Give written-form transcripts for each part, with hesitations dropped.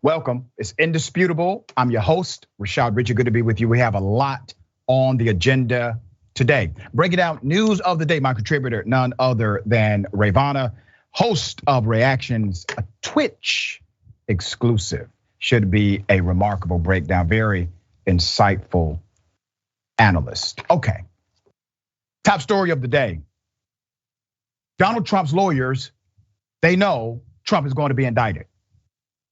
Welcome. It's Indisputable. I'm your host, Richey. Good to be with you. We have a lot on the agenda today. Breaking down news of the day, my contributor, none other than Rayyvana, host of Reactions, a Twitch exclusive. Should be a remarkable breakdown, very insightful analyst. Okay, top story of the day. Donald Trump's lawyers, they know Trump is going to be indicted.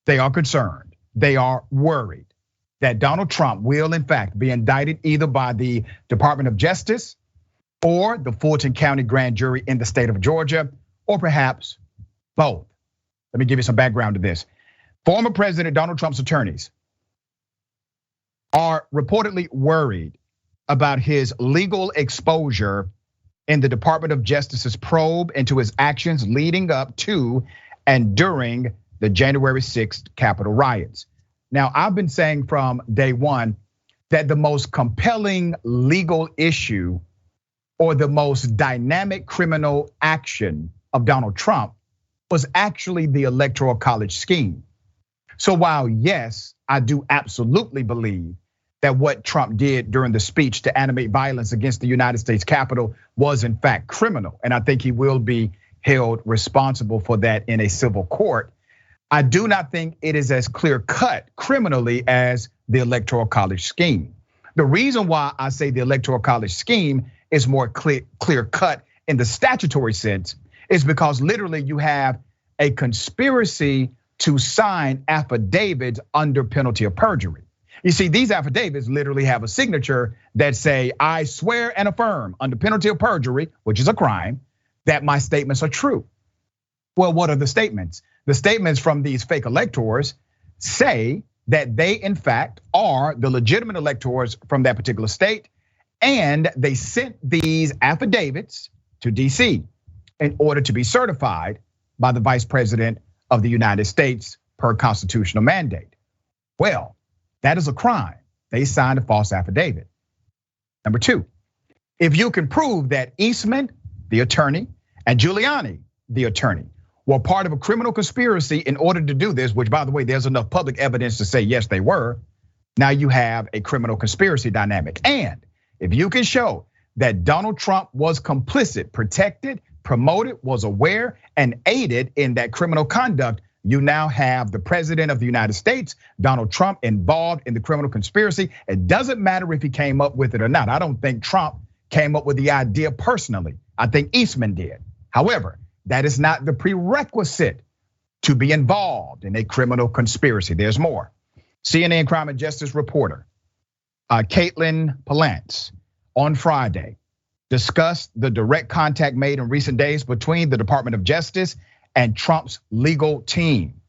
They are concerned, they are worried that Donald Trump will in fact be indicted either by the Department of Justice or the Fulton County Grand Jury in the state of Georgia, or perhaps both. Let me give you some background to this. Former President Donald Trump's attorneys are reportedly worried about his legal exposure in the Department of Justice's probe into his actions leading up to and during the January 6th Capitol riots. Now, I've been saying from day one that the most compelling legal issue or the most dynamic criminal action of Donald Trump was actually the Electoral College scheme. So while yes, I do absolutely believe that what Trump did during the speech to animate violence against the United States Capitol was in fact criminal, and I think he will be held responsible for that in a civil court, I do not think it is as clear-cut criminally as the Electoral College scheme. The reason why I say the Electoral College scheme is more clear-cut in the statutory sense is because literally you have a conspiracy to sign affidavits under penalty of perjury. You see, these affidavits literally have a signature that say, I swear and affirm under penalty of perjury, which is a crime, that my statements are true. Well, what are the statements? The statements from these fake electors say that they in fact are the legitimate electors from that particular state, and they sent these affidavits to DC in order to be certified by the Vice President of the United States per constitutional mandate. Well, that is a crime. They signed a false affidavit. Number two, if you can prove that Eastman, the attorney, and Giuliani, the attorney, were part of a criminal conspiracy in order to do this, which by the way, there's enough public evidence to say yes, they were. Now you have a criminal conspiracy dynamic. And if you can show that Donald Trump was complicit, protected, promoted, was aware, and aided in that criminal conduct, you now have the President of the United States, Donald Trump, involved in the criminal conspiracy. It doesn't matter if he came up with it or not. I don't think Trump came up with the idea personally. I think Eastman did. However, that is not the prerequisite to be involved in a criminal conspiracy. There's more. CNN crime and justice reporter Caitlin Palance on Friday discussed the direct contact made in recent days between the Department of Justice and Trump's legal team.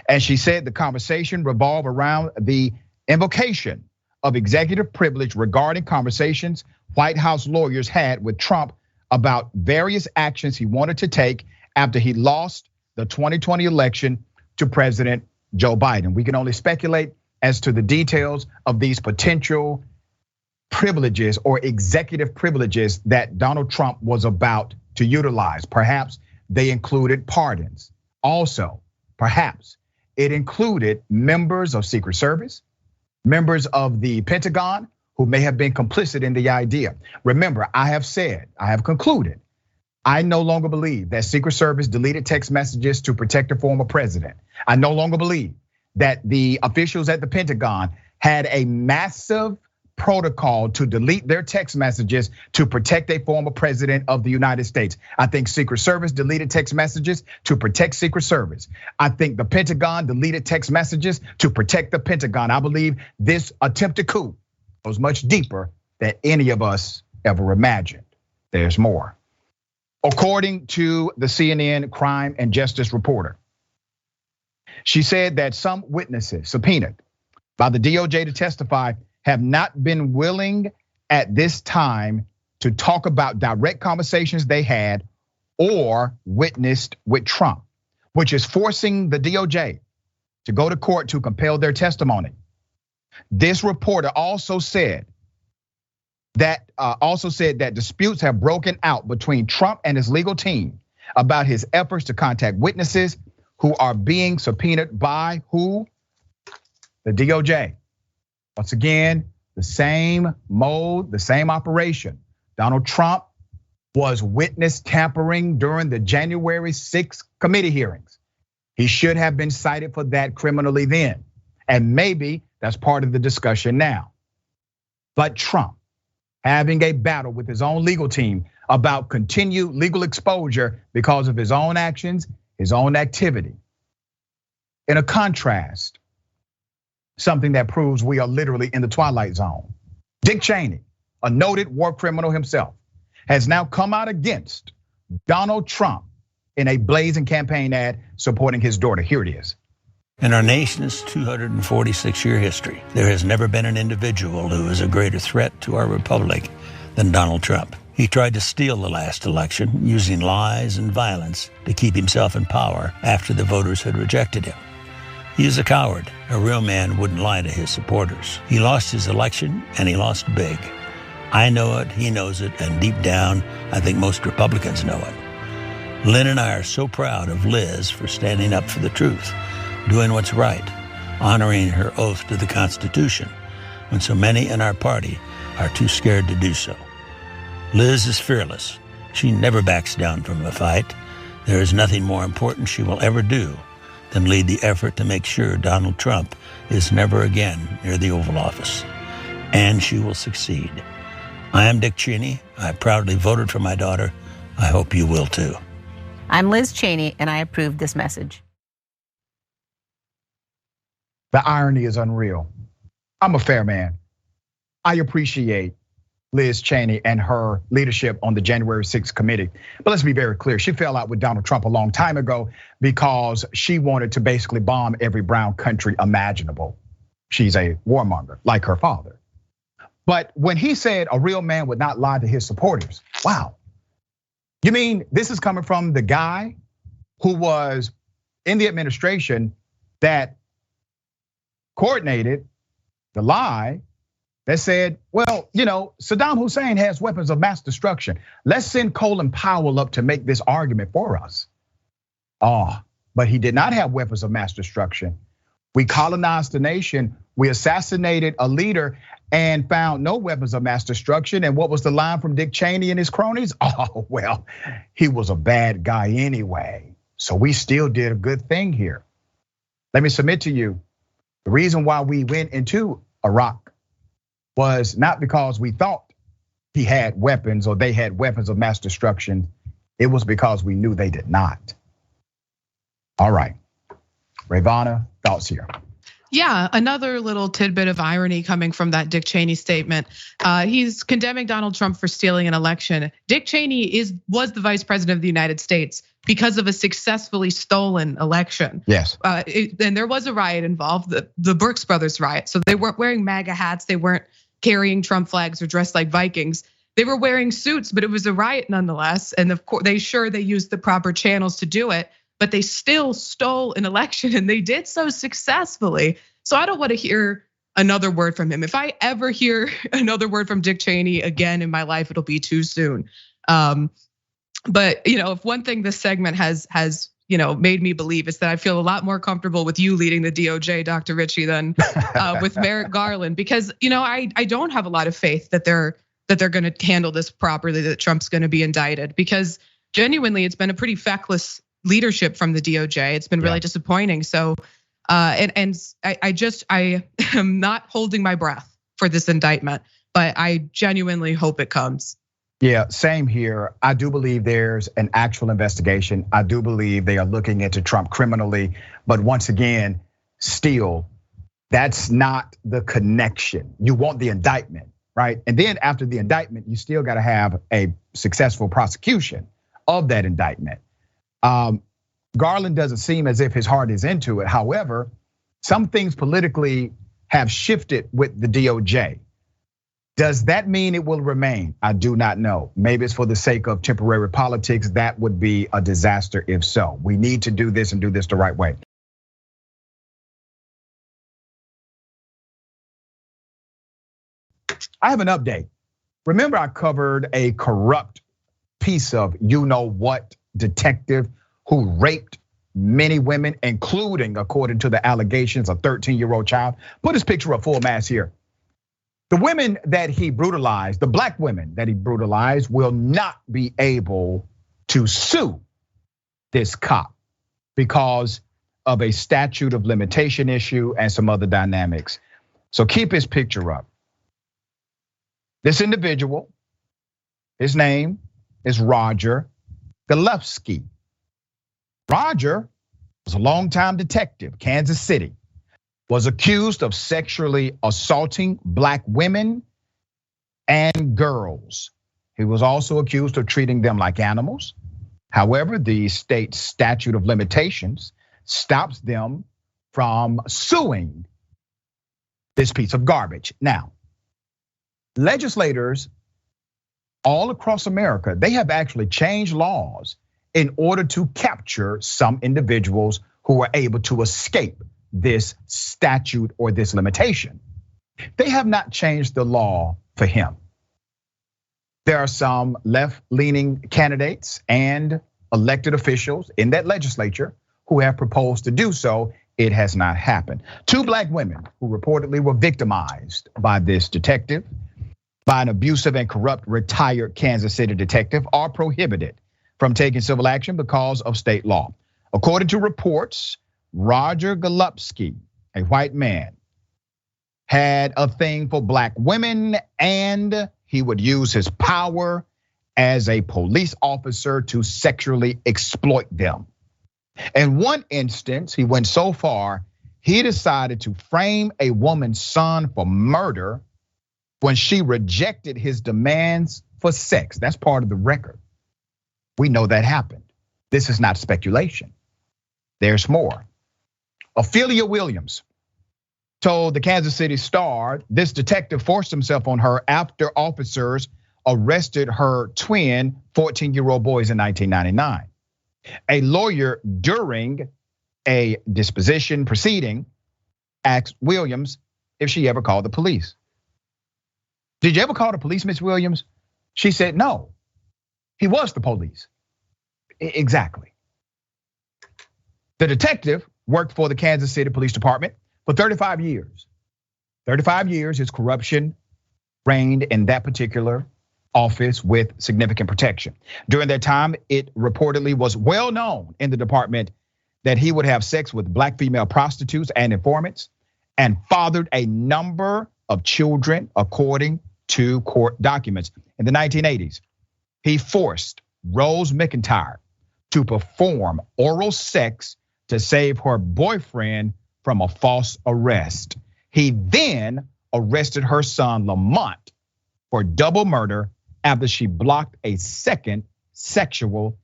And she said the conversation revolved around the invocation of executive privilege regarding conversations White House lawyers had with Trump about various actions he wanted to take after he lost the 2020 election to President Joe Biden. We can only speculate as to the details of these potential privileges or executive privileges that Donald Trump was about to utilize. Perhaps they included pardons. Also, perhaps it included members of Secret Service, members of the Pentagon, who may have been complicit in the idea. Remember, I have concluded, I no longer believe that Secret Service deleted text messages to protect a former president. I no longer believe that the officials at the Pentagon had a massive protocol to delete their text messages to protect a former president of the United States. I think Secret Service deleted text messages to protect Secret Service. I think the Pentagon deleted text messages to protect the Pentagon. I believe this attempted coup was much deeper than any of us ever imagined. There's more. According to the CNN crime and justice reporter, she said that some witnesses subpoenaed by the DOJ to testify have not been willing at this time to talk about direct conversations they had or witnessed with Trump, which is forcing the DOJ to go to court to compel their testimony. This reporter also said that disputes have broken out between Trump and his legal team about his efforts to contact witnesses who are being subpoenaed by who? the DOJ. Once again, the same mode, the same operation. Donald Trump was witness tampering during the January 6th committee hearings. He should have been cited for that criminally then. And maybe that's part of the discussion now. But Trump having a battle with his own legal team about continued legal exposure because of his own actions, his own activity. In a contrast, something that proves we are literally in the twilight zone. Dick Cheney, a noted war criminal himself, has now come out against Donald Trump in a blazing campaign ad supporting his daughter. Here it is. In our nation's 246-year history, there has never been an individual who is a greater threat to our republic than Donald Trump. He tried to steal the last election using lies and violence to keep himself in power after the voters had rejected him. He is a coward. A real man wouldn't lie to his supporters. He lost his election, and he lost big. I know it, he knows it, and deep down, I think most Republicans know it. Lynn and I are so proud of Liz for standing up for the truth, doing what's right, honoring her oath to the Constitution, when so many in our party are too scared to do so. Liz is fearless. She never backs down from a fight. There is nothing more important she will ever do than lead the effort to make sure Donald Trump is never again near the Oval Office. And she will succeed. I am Dick Cheney. I proudly voted for my daughter. I hope you will too. I'm Liz Cheney, and I approve this message. The irony is unreal. I'm a fair man. I appreciate Liz Cheney and her leadership on the January 6th committee. But let's be very clear, she fell out with Donald Trump a long time ago because she wanted to basically bomb every brown country imaginable. She's a warmonger, like her father. But when he said a real man would not lie to his supporters, wow. You mean this is coming from the guy who was in the administration that coordinated the lie that said, well, Saddam Hussein has weapons of mass destruction. Let's send Colin Powell up to make this argument for us. But he did not have weapons of mass destruction. We colonized the nation, we assassinated a leader and found no weapons of mass destruction. And what was the line from Dick Cheney and his cronies? Oh, well, he was a bad guy anyway. So we still did a good thing here. Let me submit to you, the reason why we went into Iraq was not because we thought he had weapons or they had weapons of mass destruction. It was because we knew they did not. All right, Rayyvana, thoughts here. Yeah, another little tidbit of irony coming from that Dick Cheney statement. He's condemning Donald Trump for stealing an election. Dick Cheney was the vice president of the United States because of a successfully stolen election. Yes. And there was a riot involved, the Brooks Brothers riot. So they weren't wearing MAGA hats, they weren't carrying Trump flags or dressed like Vikings. They were wearing suits, but it was a riot nonetheless. And of course, they used the proper channels to do it, but they still stole an election and they did so successful. So I don't want to hear another word from him. If I ever hear another word from Dick Cheney again in my life, it'll be too soon. But if one thing this segment has made me believe is that I feel a lot more comfortable with you leading the DOJ, Dr. Richey, than with Merrick Garland, because I don't have a lot of faith that they're going to handle this properly, that Trump's going to be indicted, because genuinely it's been a pretty feckless leadership from the DOJ. It's been really disappointing. So, I am not holding my breath for this indictment, but I genuinely hope it comes. Yeah, same here. I do believe there's an actual investigation. I do believe they are looking into Trump criminally, but once again, still, that's not the connection. You want the indictment, right? And then after the indictment, you still gotta have a successful prosecution of that indictment. Garland doesn't seem as if his heart is into it. However, some things politically have shifted with the DOJ. Does that mean it will remain? I do not know. Maybe it's for the sake of temporary politics. That would be a disaster if so. We need to do this and do this the right way. I have an update. Remember, I covered a corrupt piece of you-know-what detective who raped many women, including, according to the allegations, a 13-year-old child. Put his picture up full mass here. The women that he brutalized, the black women that he brutalized, will not be able to sue this cop because of a statute of limitation issue and some other dynamics. So keep his picture up. This individual, his name is Roger Golubski. Roger was a longtime detective, Kansas City, was accused of sexually assaulting black women and girls. He was also accused of treating them like animals. However, the state statute of limitations stops them from suing this piece of garbage. Now, legislators all across America, they have actually changed laws in order to capture some individuals who are able to escape this statute or this limitation. They have not changed the law for him. There are some left-leaning candidates and elected officials in that legislature who have proposed to do so. It has not happened. 2 black women who reportedly were victimized by this detective, by an abusive and corrupt retired Kansas City detective, are prohibited from taking civil action because of state law. According to reports, Roger Golubski, a white man, had a thing for black women, and he would use his power as a police officer to sexually exploit them. In one instance, he went so far, he decided to frame a woman's son for murder when she rejected his demands for sex. That's part of the record. We know that happened. This is not speculation. There's more. Ophelia Williams told the Kansas City Star this detective forced himself on her after officers arrested her twin 14-year-old boys in 1999. A lawyer during a disposition proceeding asked Williams if she ever called the police. Did you ever call the police, Miss Williams? She said no. He was the police. Exactly. The detective worked for the Kansas City Police Department for 35 years. 35 years, his corruption reigned in that particular office with significant protection. During that time, it reportedly was well known in the department that he would have sex with black female prostitutes and informants and fathered a number of children, according to court documents. In the 1980s, he forced Rose McIntyre to perform oral sex to save her boyfriend from a false arrest. He then arrested her son, Lamont, for double murder after she blocked a second sexual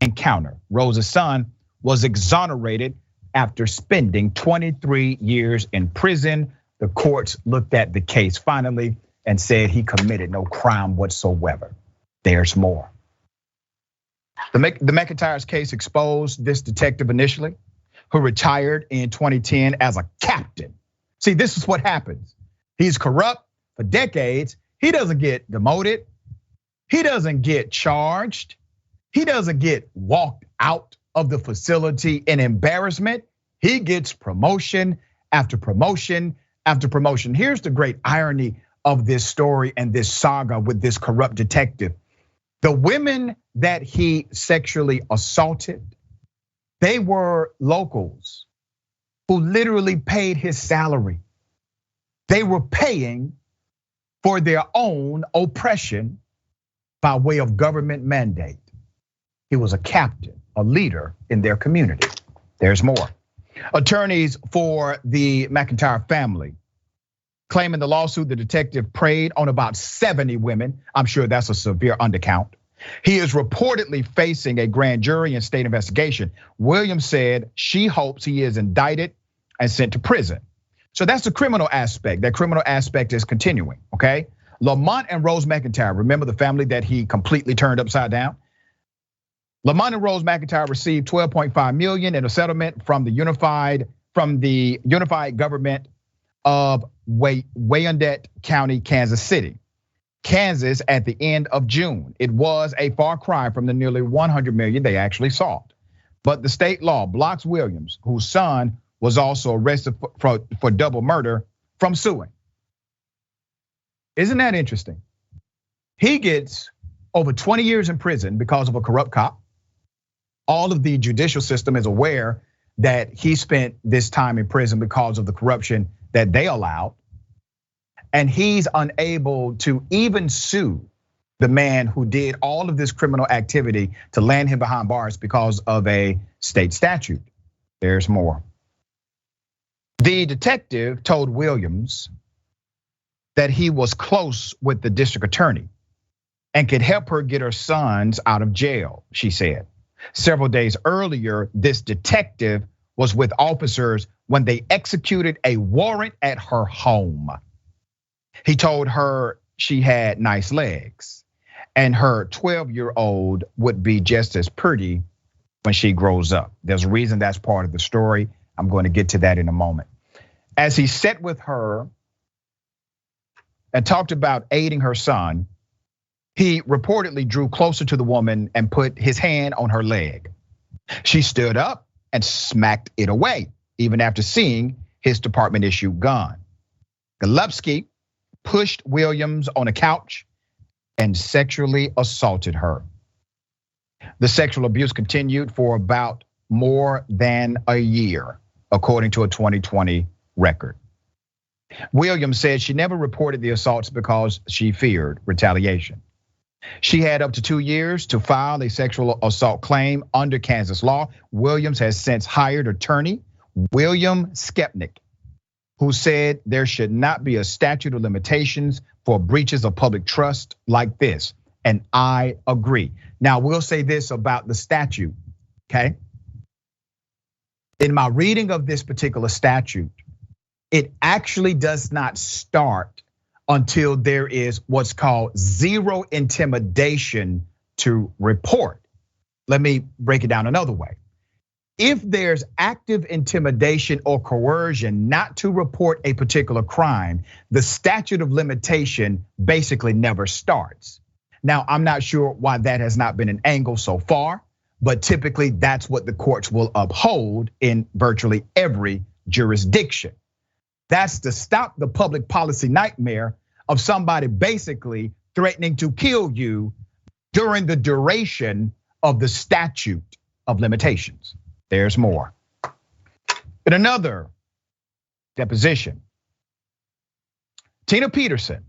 encounter. Rose's son was exonerated after spending 23 years in prison. The courts looked at the case finally and said he committed no crime whatsoever. There's more. The McIntyre's case exposed this detective initially, who retired in 2010 as a captain. See, this is what happens. He's corrupt for decades. He doesn't get demoted. He doesn't get charged. He doesn't get walked out of the facility in embarrassment. He gets promotion after promotion after promotion. Here's the great irony of this story and this saga with this corrupt detective. The women that he sexually assaulted, they were locals who literally paid his salary. They were paying for their own oppression by way of government mandate. He was a captain, a leader in their community. There's more. Attorneys for the McIntyre family claiming the lawsuit, the detective preyed on about 70 women. I'm sure that's a severe undercount. He is reportedly facing a grand jury and state investigation. Williams said she hopes he is indicted and sent to prison. So that's the criminal aspect. That criminal aspect is continuing, okay? Lamont and Rose McIntyre, remember the family that he completely turned upside down? Lamont and Rose McIntyre received 12.5 million in a settlement from the unified government of Wyandotte County, Kansas City, Kansas at the end of June. It was a far cry from the nearly 100 million they actually sought. But the state law blocks Williams, whose son was also arrested for double murder, from suing. Isn't that interesting? He gets over 20 years in prison because of a corrupt cop. All of the judicial system is aware that he spent this time in prison because of the corruption that they allowed. And he's unable to even sue the man who did all of this criminal activity to land him behind bars because of a state statute. There's more. The detective told Williams that he was close with the district attorney and could help her get her sons out of jail, she said. Several days earlier, this detective was with officers when they executed a warrant at her home. He told her she had nice legs and her 12-year-old would be just as pretty when she grows up. There's a reason that's part of the story. I'm going to get to that in a moment. As he sat with her and talked about aiding her son, he reportedly drew closer to the woman and put his hand on her leg. She stood up and smacked it away, even after seeing his department-issued gun. Golubsky pushed Williams on a couch and sexually assaulted her. The sexual abuse continued for about more than a year, according to a 2020 record. Williams said she never reported the assaults because she feared retaliation. She had up to 2 years to file a sexual assault claim under Kansas law. Williams has since hired attorney William Skepnick, who said there should not be a statute of limitations for breaches of public trust like this. And I agree. Now, we'll say this about the statute, okay? In my reading of this particular statute, it actually does not start until there is what's called zero intimidation to report. Let me break it down another way. If there's active intimidation or coercion not to report a particular crime, the statute of limitation basically never starts. Now, I'm not sure why that has not been an angle so far, but typically that's what the courts will uphold in virtually every jurisdiction. That's to stop the public policy nightmare of somebody basically threatening to kill you during the duration of the statute of limitations. There's more. In another deposition, Tina Peterson,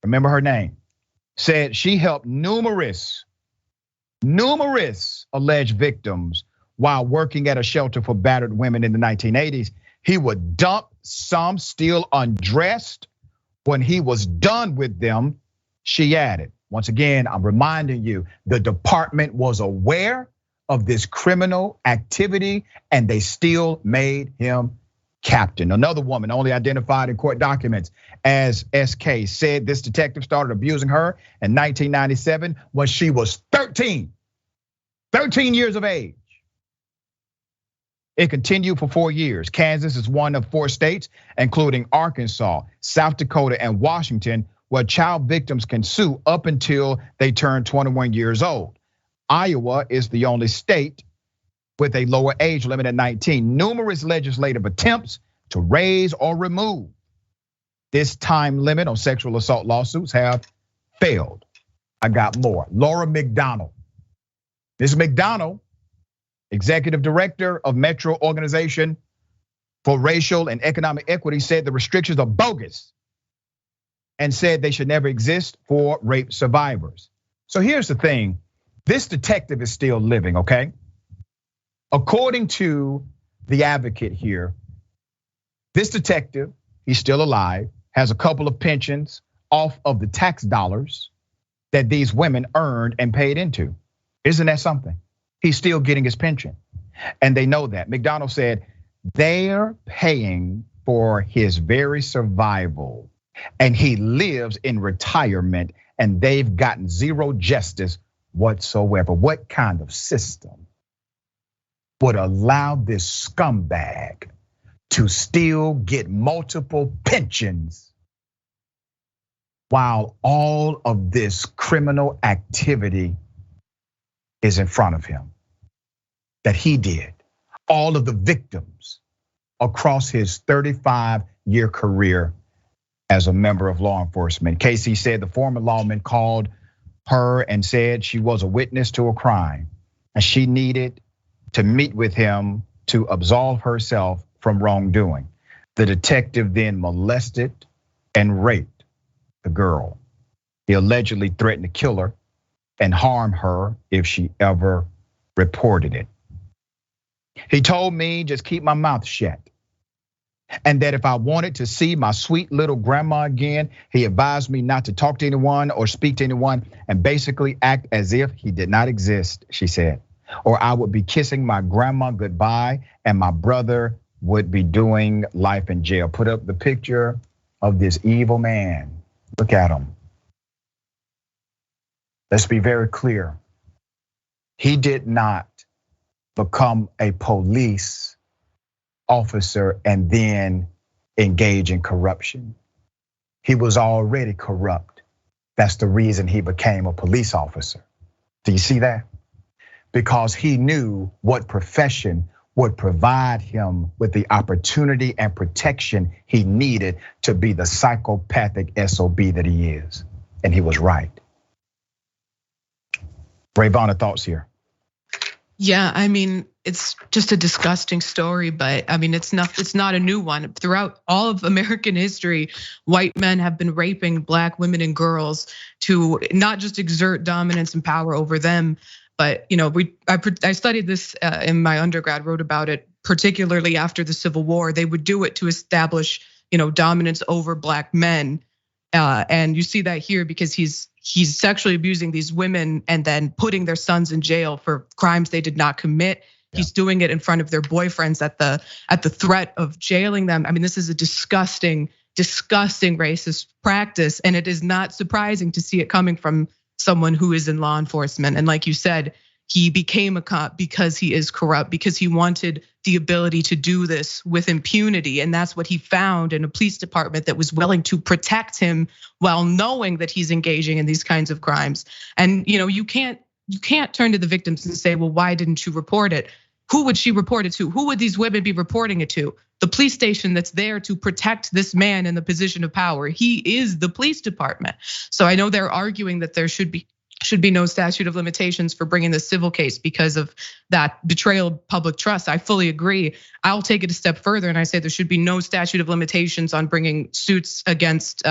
remember her name, said she helped numerous alleged victims while working at a shelter for battered women in the 1980s. He would dump some still undressed. When he was done with them, she added, once again, I'm reminding you, the department was aware of this criminal activity and they still made him captain. Another woman, only identified in court documents as SK, said this detective started abusing her in 1997 when she was 13 years of age. It continued for 4 years. Kansas is one of 4 states, including Arkansas, South Dakota, and Washington, where child victims can sue up until they turn 21 years old. Iowa is the only state with a lower age limit at 19. Numerous legislative attempts to raise or remove this time limit on sexual assault lawsuits have failed. I got more. Laura McDonald. Ms. McDonald, executive director of Metro Organization for Racial and Economic Equity, said the restrictions are bogus and said they should never exist for rape survivors. So here's the thing, this detective is still living, okay? According to the advocate here, this detective, he's still alive, has a couple of pensions off of the tax dollars that these women earned and paid into. Isn't that something? He's still getting his pension. And they know that. McDonald said they're paying for his very survival. And he lives in retirement and they've gotten zero justice whatsoever. What kind of system would allow this scumbag to still get multiple pensions while all of this criminal activity is in front of him? that he did, all of the victims across his 35-year career as a member of law enforcement. Casey said the former lawman called her and said she was a witness to a crime and she needed to meet with him to absolve herself from wrongdoing. The detective then molested and raped the girl. He allegedly threatened to kill her and harm her if she ever reported it. He told me just keep my mouth shut. And that if I wanted to see my sweet little grandma again, he advised me not to talk to anyone or speak to anyone and basically act as if he did not exist, she said. Or I would be kissing my grandma goodbye and my brother would be doing life in jail. Put up the picture of this evil man. Look at him. Let's be very clear. He did not become a police officer and then engage in corruption. He was already corrupt. That's the reason he became a police officer. Do you see that? Because he knew what profession would provide him with the opportunity and protection he needed to be the psychopathic SOB that he is. And he was right. Rayyvana, thoughts here? Yeah, I mean, it's just a disgusting story, but I mean, it's not a new one. Throughout all of American history, white men have been raping black women and girls to not just exert dominance and power over them, but I studied this in my undergrad, wrote about it, particularly after the Civil War. They would do it to establish, dominance over black men. And you see that here because he's sexually abusing these women and then putting their sons in jail for crimes they did not commit. Yeah. He's doing it in front of their boyfriends at the threat of jailing them. I mean, this is a disgusting racist practice, and it is not surprising to see it coming from someone who is in law enforcement. And like you said, he became a cop because he is corrupt, because he wanted the ability to do this with impunity. And that's what he found in a police department that was willing to protect him while knowing that he's engaging in these kinds of crimes. And you can't turn to the victims and say, well, why didn't you report it? Who would she report it to? Who would these women be reporting it to? The police station that's there to protect this man in the position of power. He is the police department. So I know they're arguing that there should be no statute of limitations for bringing the civil case because of that betrayal of public trust. I fully agree. I'll take it a step further and I say there should be no statute of limitations on bringing suits against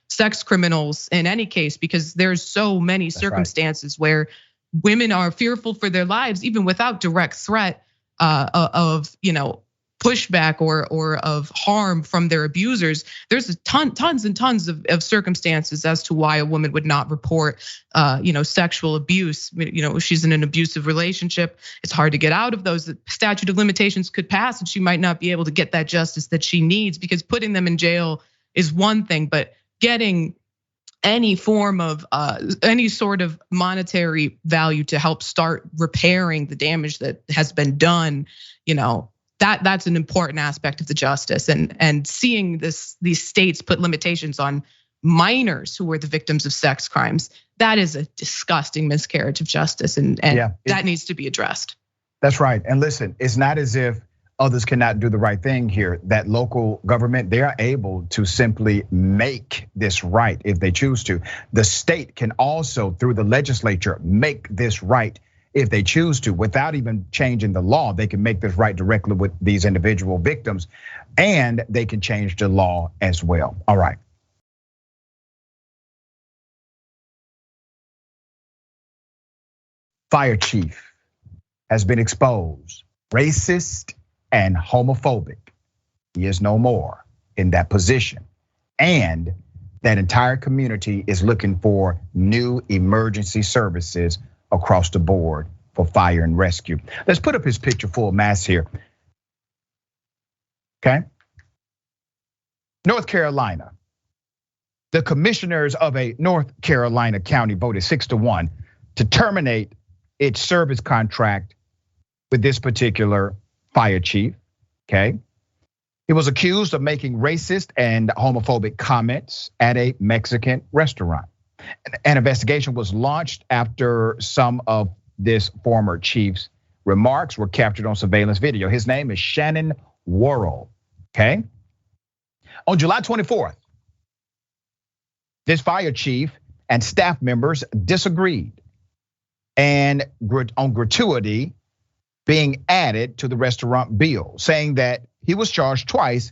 sex criminals in any case, because there's so many circumstances where women are fearful for their lives, even without direct threat of pushback or of harm from their abusers. There's tons and tons of circumstances as to why a woman would not report sexual abuse. If she's in an abusive relationship, it's hard to get out of those. The statute of limitations could pass and she might not be able to get that justice that she needs, because putting them in jail is one thing, but getting any form of any sort of monetary value to help start repairing the damage that has been done, that's an important aspect of the justice. And seeing these states put limitations on minors who were the victims of sex crimes, that is a disgusting miscarriage of justice, and that needs to be addressed. That's right. And listen, it's not as if others cannot do the right thing here. That local government, they are able to simply make this right if they choose to. The state can also, through the legislature, make this right if they choose to, without even changing the law. They can make this right directly with these individual victims, and they can change the law as well. All right. Fire chief has been exposed, racist and homophobic. He is no more in that position. And that entire community is looking for new emergency services across the board for fire and rescue. Let's put up his picture full mass here. Okay. North Carolina. The commissioners of a North Carolina county voted 6-1 to terminate its service contract with this particular fire chief, okay? He was accused of making racist and homophobic comments at a Mexican restaurant. An investigation was launched after some of this former chief's remarks were captured on surveillance video. His name is Shannon Worrell, okay? On July 24th, this fire chief and staff members disagreed and on gratuity being added to the restaurant bill, saying that he was charged twice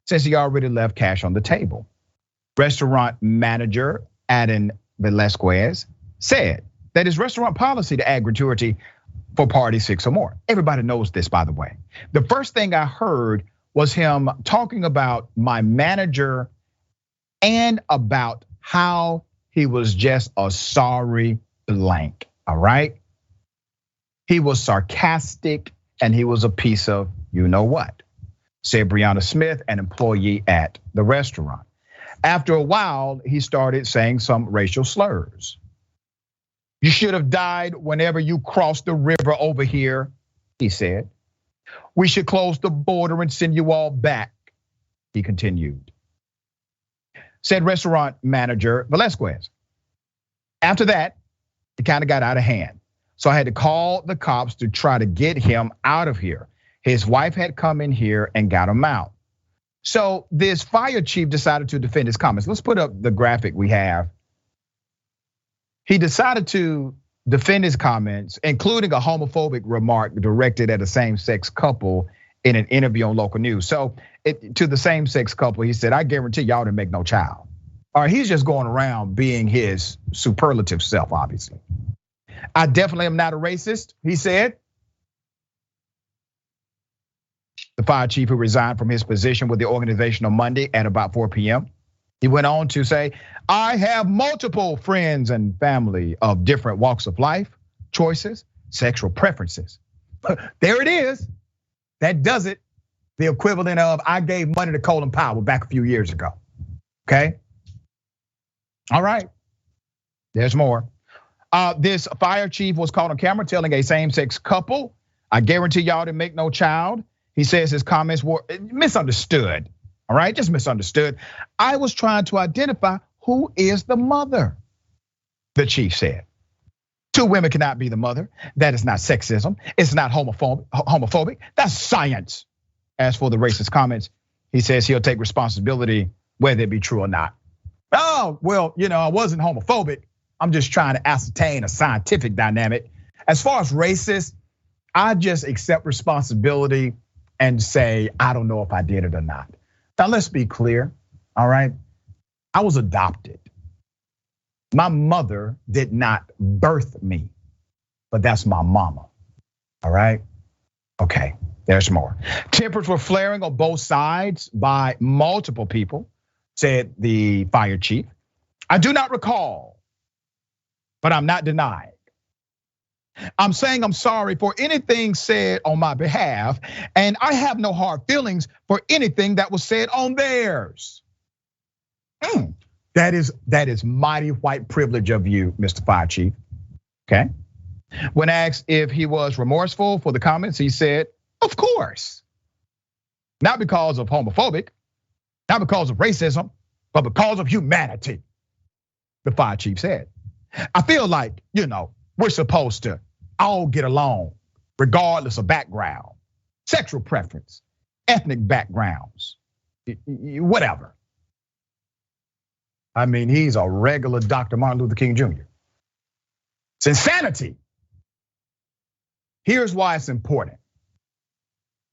since he already left cash on the table. Restaurant manager Adam Velasquez said that it's restaurant policy to add gratuity for party 6 or more. Everybody knows this, by the way. The first thing I heard was him talking about my manager and about how he was just a sorry blank, all right? He was sarcastic and he was a piece of you know what, said Brianna Smith, an employee at the restaurant. After a while, he started saying some racial slurs. You should have died whenever you crossed the river over here, he said. We should close the border and send you all back, he continued. Said restaurant manager Velasquez. After that, it kind of got out of hand. So I had to call the cops to try to get him out of here. His wife had come in here and got him out. So this fire chief decided to defend his comments. Let's put up the graphic we have. He decided to defend his comments, including a homophobic remark directed at a same-sex couple in an interview on local news. So to the same-sex couple, he said, I guarantee y'all didn't make no child. All right, he's just going around being his superlative self, obviously. I definitely am not a racist, he said. The fire chief who resigned from his position with the organization on Monday at about 4 p.m. He went on to say, I have multiple friends and family of different walks of life, choices, sexual preferences. There it is. That does it. The equivalent of I gave money to Colin Powell back a few years ago, okay? All right, there's more. This fire chief was caught on camera telling a same-sex couple, I guarantee y'all didn't make no child. He says his comments were misunderstood, all right, just misunderstood. I was trying to identify who is the mother, the chief said. 2 women cannot be the mother. That is not sexism. It's not homophobic. That's science. As for the racist comments, he says he'll take responsibility whether it be true or not. Oh, well, I wasn't homophobic. I'm just trying to ascertain a scientific dynamic. As far as racist, I just accept responsibility and say, I don't know if I did it or not. Now, let's be clear, all right? I was adopted. My mother did not birth me, but that's my mama, all right? Okay, there's more. Tempers were flaring on both sides by multiple people, said the fire chief. I do not recall, but I'm not denying. I'm saying I'm sorry for anything said on my behalf, and I have no hard feelings for anything that was said on theirs. That is mighty white privilege of you, Mr. Fire Chief. Okay. When asked if he was remorseful for the comments, he said, of course. Not because of homophobic, not because of racism, but because of humanity, the fire chief said. I feel like, we're supposed to all get along, regardless of background, sexual preference, ethnic backgrounds, whatever. I mean, he's a regular Dr. Martin Luther King Jr. It's insanity. Here's why it's important.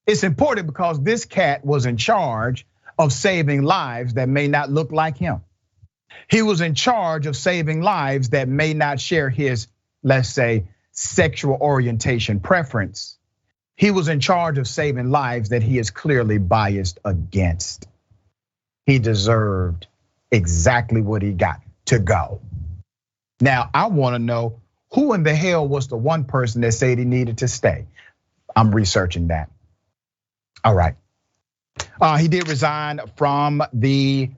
It's important because this cat was in charge of saving lives that may not look like him. He was in charge of saving lives that may not share his, let's say, sexual orientation preference. He was in charge of saving lives that he is clearly biased against. He deserved exactly what he got to go. Now, I want to know who in the hell was the one person that said he needed to stay. I'm researching that. All right. He did resign from the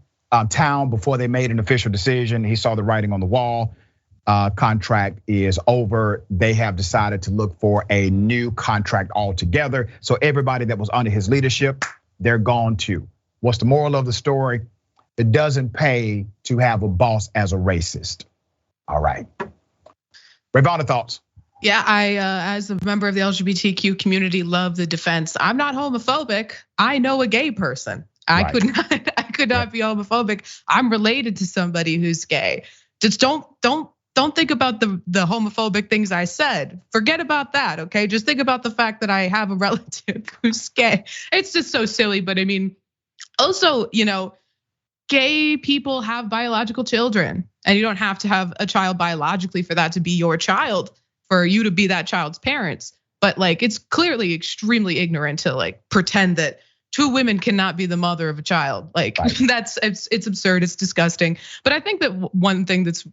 town before they made an official decision. He saw the writing on the wall. Contract is over. They have decided to look for a new contract altogether. So everybody that was under his leadership, they're gone too. What's the moral of the story? It doesn't pay to have a boss as a racist. All right. Rayyvana, thoughts? Yeah, I, as a member of the LGBTQ community, love the defense. I'm not homophobic. I know a gay person. I could not be homophobic. I'm related to somebody who's gay. Just don't think about the homophobic things I said. Forget about that, okay? Just think about the fact that I have a relative who's gay. It's just so silly, but I mean, also, gay people have biological children, and you don't have to have a child biologically for that to be your child, for you to be that child's parents. But like, it's clearly extremely ignorant to like pretend that two women cannot be the mother of a child. Like it's absurd, it's disgusting. But I think that one thing that's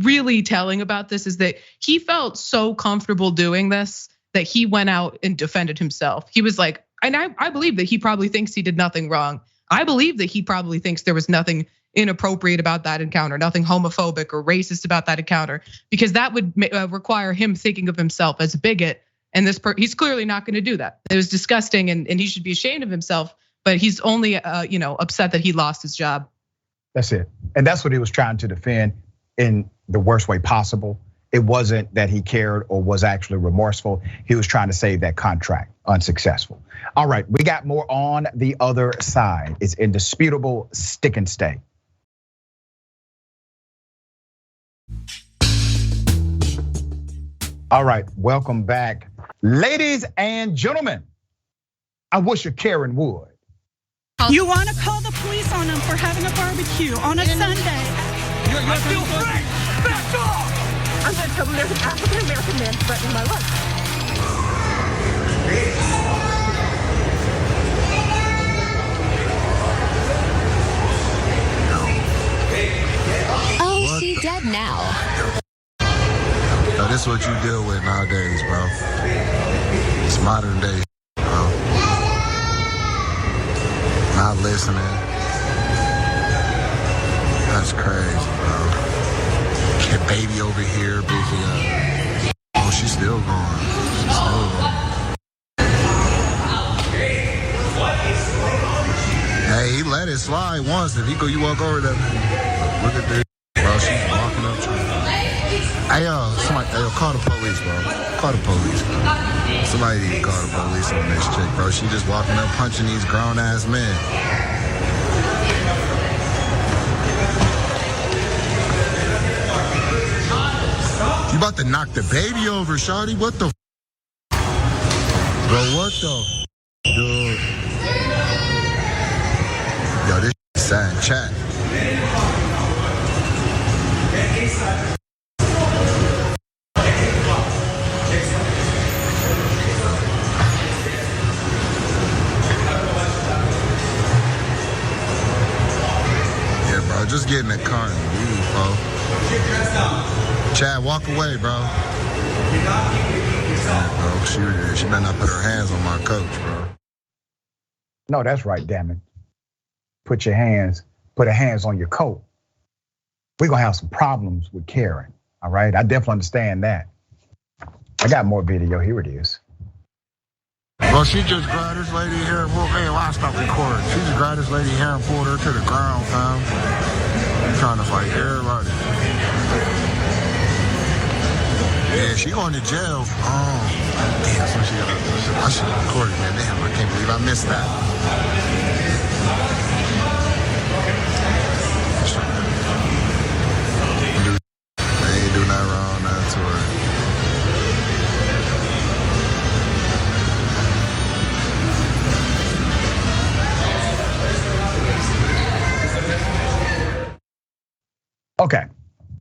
really telling about this is that he felt so comfortable doing this that he went out and defended himself. He was like, and I believe that he probably thinks he did nothing wrong. I believe that he probably thinks there was nothing inappropriate about that encounter, nothing homophobic or racist about that encounter, because that would require him thinking of himself as a bigot. And he's clearly not going to do that. It was disgusting, and he should be ashamed of himself. But he's only, upset that he lost his job. That's it, and that's what he was trying to defend in the worst way possible. It wasn't that he cared or was actually remorseful. He was trying to save that contract, unsuccessful. All right, we got more on the other side. It's Indisputable, stick and stay. All right, welcome back. Ladies and gentlemen, I wish a Karen would. You want to call the police on them for having a barbecue on a Sunday? I feel free! Back off! I'm going to tell them there's an African-American man threatening my life. Oh, she's dead now. Yo, this is what you deal with nowadays, bro. It's modern day, bro. Not listening. That's crazy, bro. Kid baby over here, busy. Oh, she's still going. She's still going. Hey, he let it slide once. If you walk over there, look at this, bro. She's walking up to him. Hey, somebody, call the police, bro. Call the police. Somebody need to call the police on this chick, bro. She just walking up punching these grown ass men. You about to knock the baby over, shawty? What the? Bro, what the? Dude. Yo, this is sad chat. Yeah, bro, just get in the car and leave, bro. Chad, walk away, bro. Yeah, bro, she better not put her hands on my coach, bro. No, that's right, damn it. Put her hands on your coat. We're gonna have some problems with Karen, all right? I definitely understand that. I got more video, here it is. Well, she just grabbed this lady here and pulled, hey, last stop recording. She just grabbed this lady here and pulled her to the ground, fam. Trying to fight everybody. Yeah, she going to jail. Oh, damn, so I should have recorded that. Damn, I can't believe I missed that. They ain't do nothing wrong, that's to her. Okay,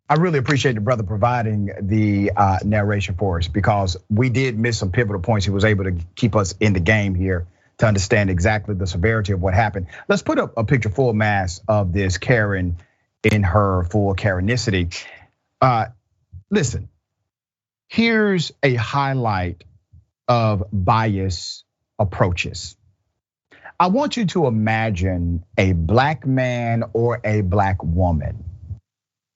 I really appreciate the brother providing the narration for us, because we did miss some pivotal points. He was able to keep us in the game here to understand exactly the severity of what happened. Let's put up a picture full mass of this Karen in her full Karenicity. Listen, here's a highlight of bias approaches. I want you to imagine a black man or a black woman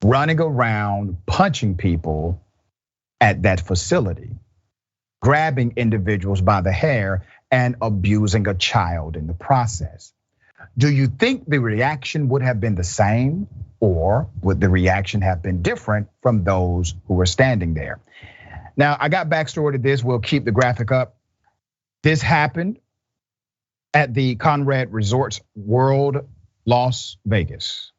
running around punching people at that facility, grabbing individuals by the hair and abusing a child in the process. Do you think the reaction would have been the same, or would the reaction have been different from those who were standing there? Now, I got backstory to this. We'll keep the graphic up. This happened at the Conrad Resorts World, Las Vegas.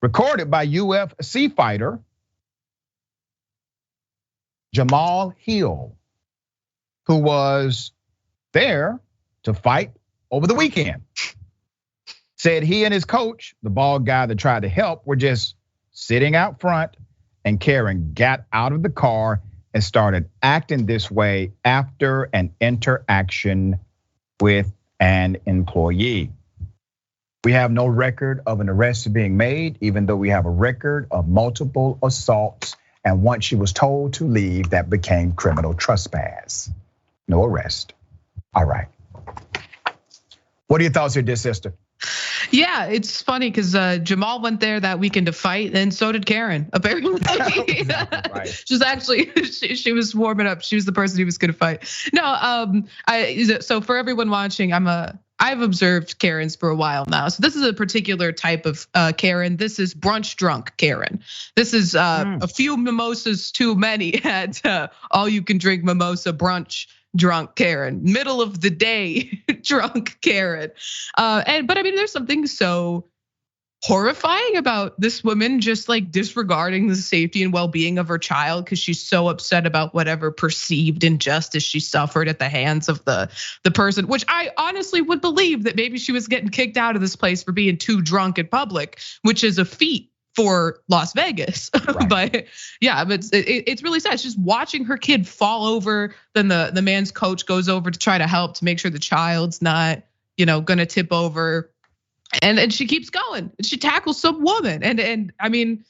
Recorded by UFC fighter Jamal Hill, who was there to fight over the weekend. Said he and his coach, the bald guy that tried to help, were just sitting out front, and Karen got out of the car and started acting this way after an interaction with an employee. We have no record of an arrest being made, even though we have a record of multiple assaults. And once she was told to leave, that became criminal trespass. No arrest. All right. What are your thoughts here, dear sister? Yeah, it's funny because Jamal went there that weekend to fight, and so did Karen. Apparently, right. She's actually she was warming up. She was the person he was going to fight. No, so for everyone watching, I've observed Karens for a while now. So this is a particular type of Karen. This is brunch drunk Karen. This is a few mimosas too many at all you can drink mimosa brunch drunk Karen, middle of the day drunk Karen. But I mean, there's something so horrifying about this woman just like disregarding the safety and well-being of her child because she's so upset about whatever perceived injustice she suffered at the hands of the person, which I honestly would believe that maybe she was getting kicked out of this place for being too drunk in public, which is a feat for Las Vegas. Right. But yeah, but it's really sad. She's watching her kid fall over. Then the man's coach goes over to try to help to make sure the child's not, gonna tip over. And she keeps going. She tackles some woman. And I mean,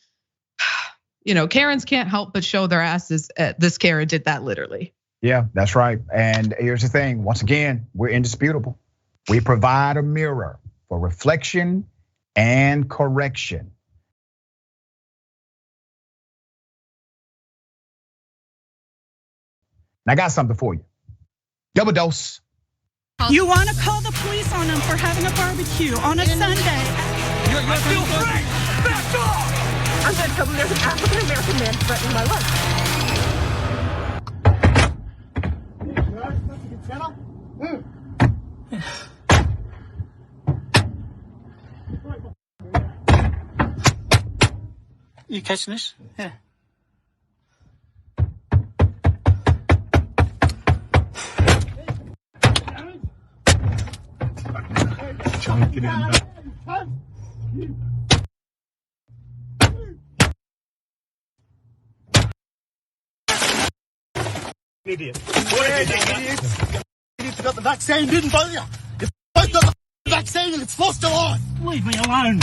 Karens can't help but show their asses. This Karen did that literally. Yeah, that's right. And here's the thing. Once again, we're indisputable. We provide a mirror for reflection and correction. And I got something for you. Double dose. You want to call the police on them for having a barbecue on a Sunday? I feel free! Back off! I'm going to tell them there's an African-American man threatening my life. You catching this? Yeah. Get in. Idiot. What idiot? Idiot got the vaccine, didn't you? You both got the vaccine and it's lost a life. Leave me alone.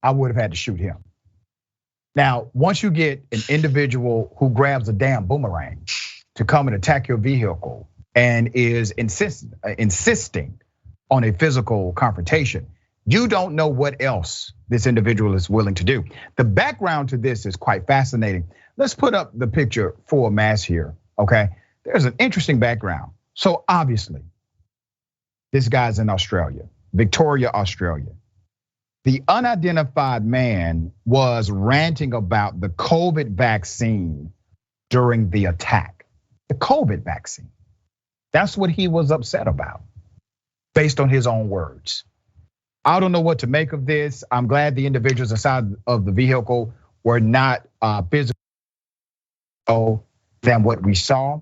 I would have had to shoot him. Now, once you get an individual who grabs a damn boomerang to come and attack your vehicle and is insisting on a physical confrontation, you don't know what else this individual is willing to do. The background to this is quite fascinating. Let's put up the picture for mass here, okay? There's an interesting background. So obviously, this guy's in Australia, Victoria, Australia. The unidentified man was ranting about the COVID vaccine during the attack. The COVID vaccine. That's what he was upset about, based on his own words. I don't know what to make of this. I'm glad the individuals inside of the vehicle were not physical than what we saw.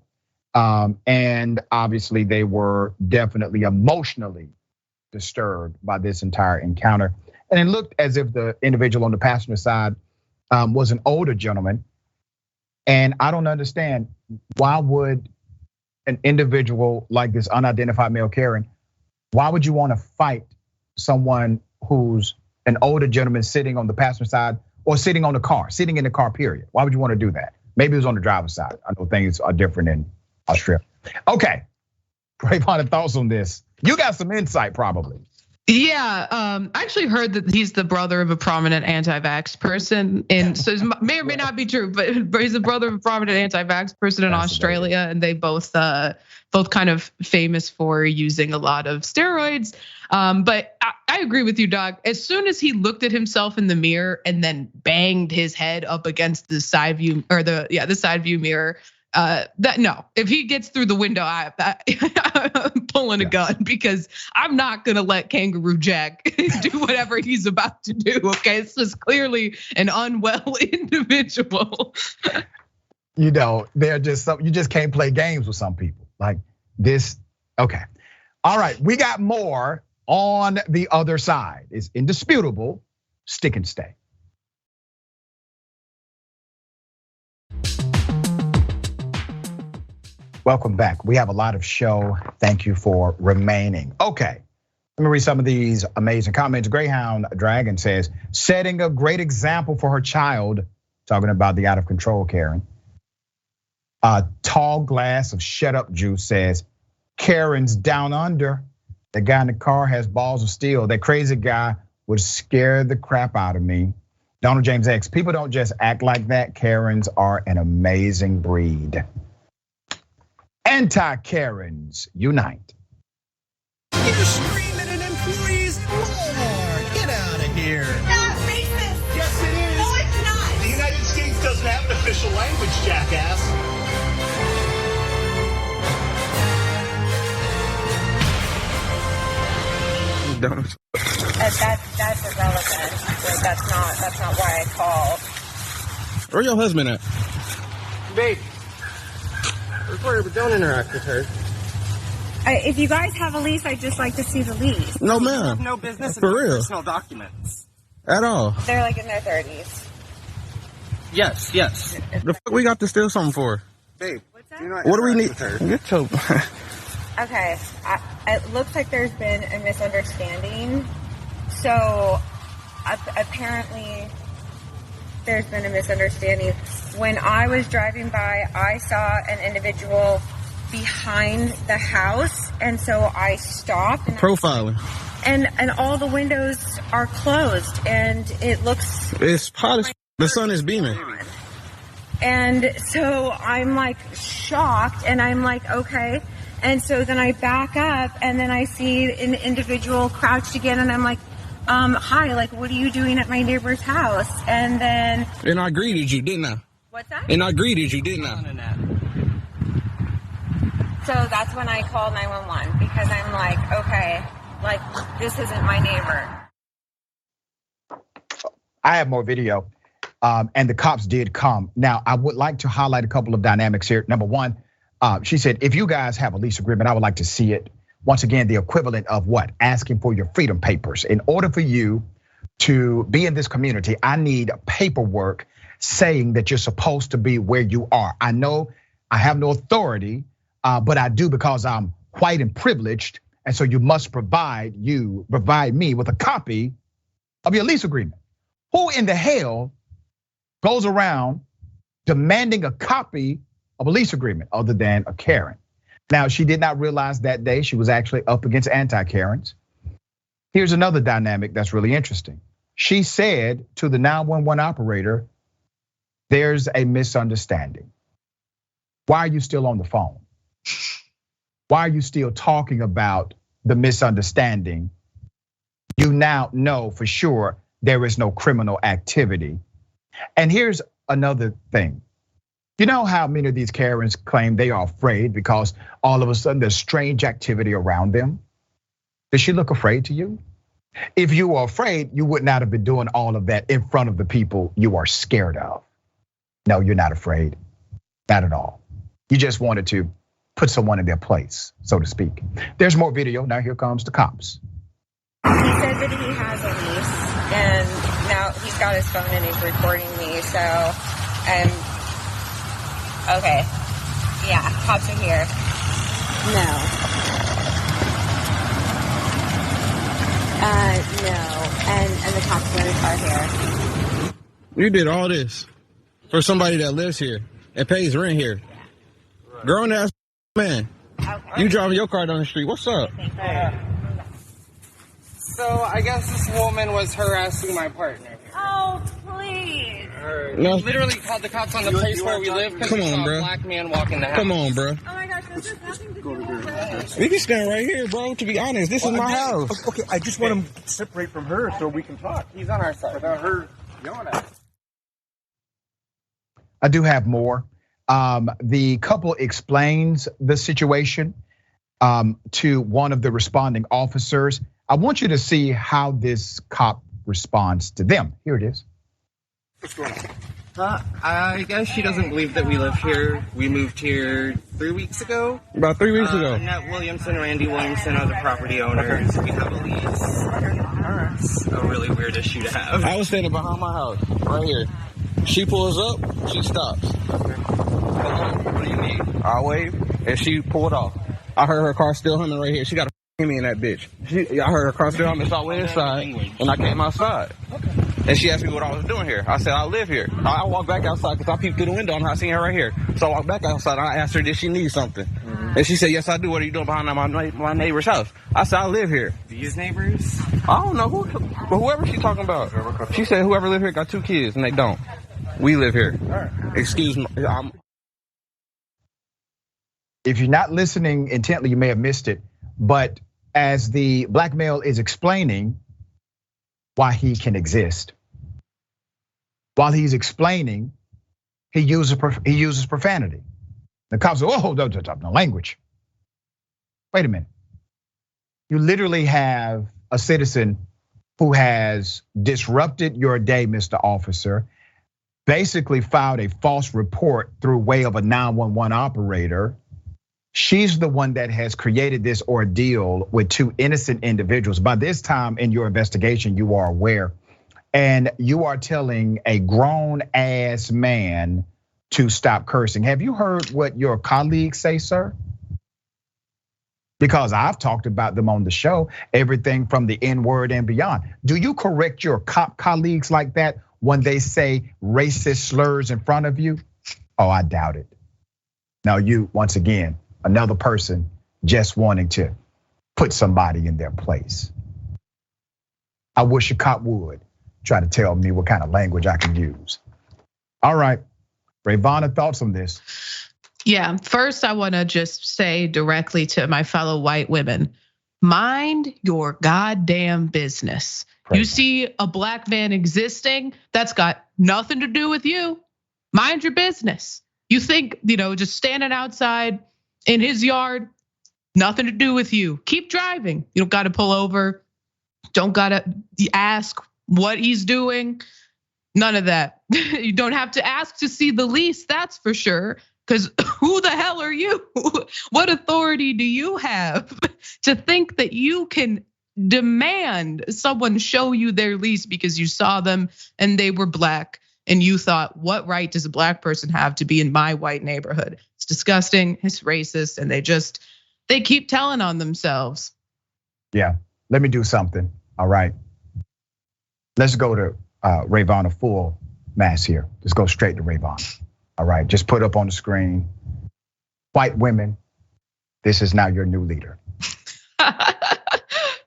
And obviously they were definitely emotionally disturbed by this entire encounter. And it looked as if the individual on the passenger side was an older gentleman. And I don't understand, why would an individual like this unidentified male Karen, why would you want to fight someone who's an older gentleman sitting on the passenger side or sitting in the car, period? Why would you want to do that? Maybe it was on the driver's side. I know things are different in Australia. Okay, Rayyvana, thoughts on this? You got some insight probably. Yeah, I actually heard that he's the brother of a prominent anti-vax person, and so it may or may not be true, but he's the brother of a prominent anti-vax person in Australia, and they both kind of famous for using a lot of steroids. But I agree with you, Doc. As soon as he looked at himself in the mirror and then banged his head up against the side view or the side view mirror. If he gets through the window, I'm pulling a gun, because I'm not gonna let Kangaroo Jack do whatever he's about to do. Okay, this is clearly an unwell individual. They're just you just can't play games with some people like this. Okay, all right, we got more on the other side. It's indisputable. Stick and stay. Welcome back. We have a lot of show. Thank you for remaining. Okay, let me read some of these amazing comments. Greyhound Dragon says, setting a great example for her child, talking about the out of control Karen. Tall glass of shut up juice says, Karen's down under. The guy in the car has balls of steel. That crazy guy would scare the crap out of me. Donald James X, people don't just act like that. Karens are an amazing breed. Anti-Karens unite. You're screaming at employees more. Get out of here. Not racist. Yes, it is. No, it's not. The United States doesn't have an official language, jackass. That's irrelevant. Like, that's not why I called. Where your husband at? Babe. Reporter, but don't interact with her. If you guys have a lease, I'd just like to see the lease. No, ma'am. No business for real. Personal documents. At all. They're like in their 30s. Yes. The fuck we got to steal something for? Babe, what's that? Do not what do we need? with her. Get your... Okay, it looks like there's been a misunderstanding. So apparently there's been a misunderstanding. When I was driving by, I saw an individual behind the house, and so I stopped. And profiling. And all the windows are closed, and it looks... It's hot as... The sun is beaming. And so I'm like shocked, and I'm like, okay. And so then I back up, and then I see an individual crouched again, and I'm like, hi, like, what are you doing at my neighbor's house? And then... And I greeted you, didn't I? What's that? And I greeted you, didn't I? So that's when I called 911, because I'm like, okay, like, this isn't my neighbor. I have more video, and the cops did come. Now, I would like to highlight a couple of dynamics here. Number one, she said, if you guys have a lease agreement, I would like to see it. Once again, the equivalent of what? Asking for your freedom papers. In order for you to be in this community, I need paperwork saying that you're supposed to be where you are. I know I have no authority, but I do because I'm white and privileged. And so you must provide me with a copy of your lease agreement. Who in the hell goes around demanding a copy of a lease agreement other than a Karen? Now, she did not realize that day she was actually up against anti-Karens. Here's another dynamic that's really interesting. She said to the 911 operator, there's a misunderstanding. Why are you still on the phone? Why are you still talking about the misunderstanding? You now know for sure there is no criminal activity. And here's another thing. You know how many of these Karens claim they are afraid because all of a sudden there's strange activity around them? Does she look afraid to you? If you were afraid, you would not have been doing all of that in front of the people you are scared of. No, you're not afraid, not at all. You just wanted to put someone in their place, so to speak. There's more video, now here comes the cops. He said that he has a lease, and now he's got his phone and he's recording me, so, okay, yeah, cops are here. No. No, and the cops are here. You did all this for somebody that lives here and pays rent here. Yeah. Grown ass man. Okay. You driving your car down the street. What's up? So I guess this woman was harassing my partner. Oh, please. No. Literally called the cops on the place where we live because we saw a black man walk in the house. Come on, bro. Oh my gosh, this has nothing to do with it. We can stand right here, bro. To be honest, this is my house. Okay, I just want him to separate from her so we can talk. He's on our side. Without her yelling at us. I do have more. The couple explains the situation to one of the responding officers. I want you to see how this cop responds to them. Here it is. What's going on? I guess she doesn't believe that we live here. We moved here 3 weeks ago. About 3 weeks ago. Annette Williamson, Randy Williamson are the property owners. We have a lease. Alright. It's a really weird issue to have. I was standing behind my house, right here. She pulls up, she stops. What do you mean? I wave, and she pulled off. I heard her car still humming right here. She got a me in that bitch. I heard her car still humming, so I went inside, and I came outside. And she asked me what I was doing here. I said, I live here. I walked back outside because I peeped through the window and I seen her right here. So I walked back outside and I asked her, did she need something? And she said, yes, I do. What are you doing behind my neighbor's house? I said, I live here. These neighbors? I don't know but whoever she's talking about. She said whoever live here got 2 kids and they don't. We live here. Excuse me. If you're not listening intently, you may have missed it. But as the black male is explaining why he can exist, while he's explaining, he uses profanity. The cops say, "Oh, no language." Wait a minute. You literally have a citizen who has disrupted your day, Mr. Officer, basically filed a false report through way of a 911 operator. She's the one that has created this ordeal with 2 innocent individuals. By this time in your investigation, you are aware, and you are telling a grown ass man to stop cursing. Have you heard what your colleagues say, sir? Because I've talked about them on the show, everything from the N-word and beyond. Do you correct your cop colleagues like that when they say racist slurs in front of you? Oh, I doubt it. Now you, once again, another person just wanting to put somebody in their place. I wish a cop would try to tell me what kind of language I can use. All right, Rayyvana, thoughts on this? Yeah, first I wanna just say directly to my fellow white women, mind your goddamn business. You see a black man existing, that's got nothing to do with you. Mind your business. You think, just standing outside in his yard, nothing to do with you. Keep driving. You don't gotta pull over. Don't gotta ask what he's doing. None of that. You don't have to ask to see the lease, that's for sure. Because who the hell are you? What authority do you have to think that you can demand someone show you their lease because you saw them and they were black? And you thought, what right does a black person have to be in my white neighborhood? It's disgusting, it's racist, and they keep telling on themselves. Yeah, let me do something, all right? Let's go to Rayyvana full mass here. Let's go straight to Rayyvana, all right? Just put up on the screen, white women, this is now your new leader.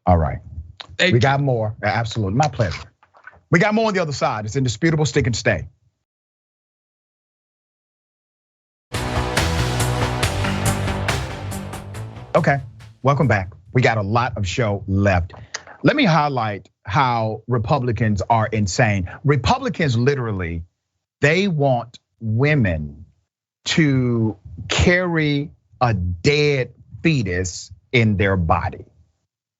All right, we got more, absolutely, my pleasure. We got more on the other side. It's Indisputable, stick and stay. Okay, welcome back. We got a lot of show left. Let me highlight how Republicans are insane. Republicans literally, they want women to carry a dead fetus in their body.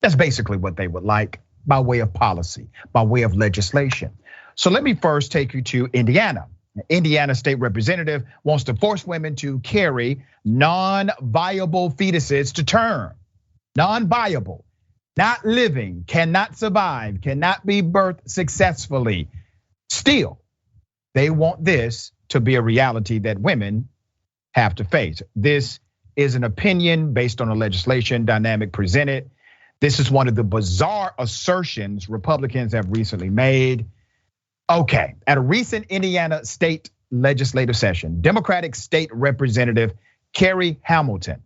That's basically what they would like by way of policy, by way of legislation. So let me first take you to Indiana. Indiana state representative wants to force women to carry non-viable fetuses to term. Non-viable, not living, cannot survive, cannot be birthed successfully. Still, they want this to be a reality that women have to face. This is an opinion based on a legislation dynamic presented. This is one of the bizarre assertions Republicans have recently made. Okay, at a recent Indiana state legislative session, Democratic State Representative Kerry Hamilton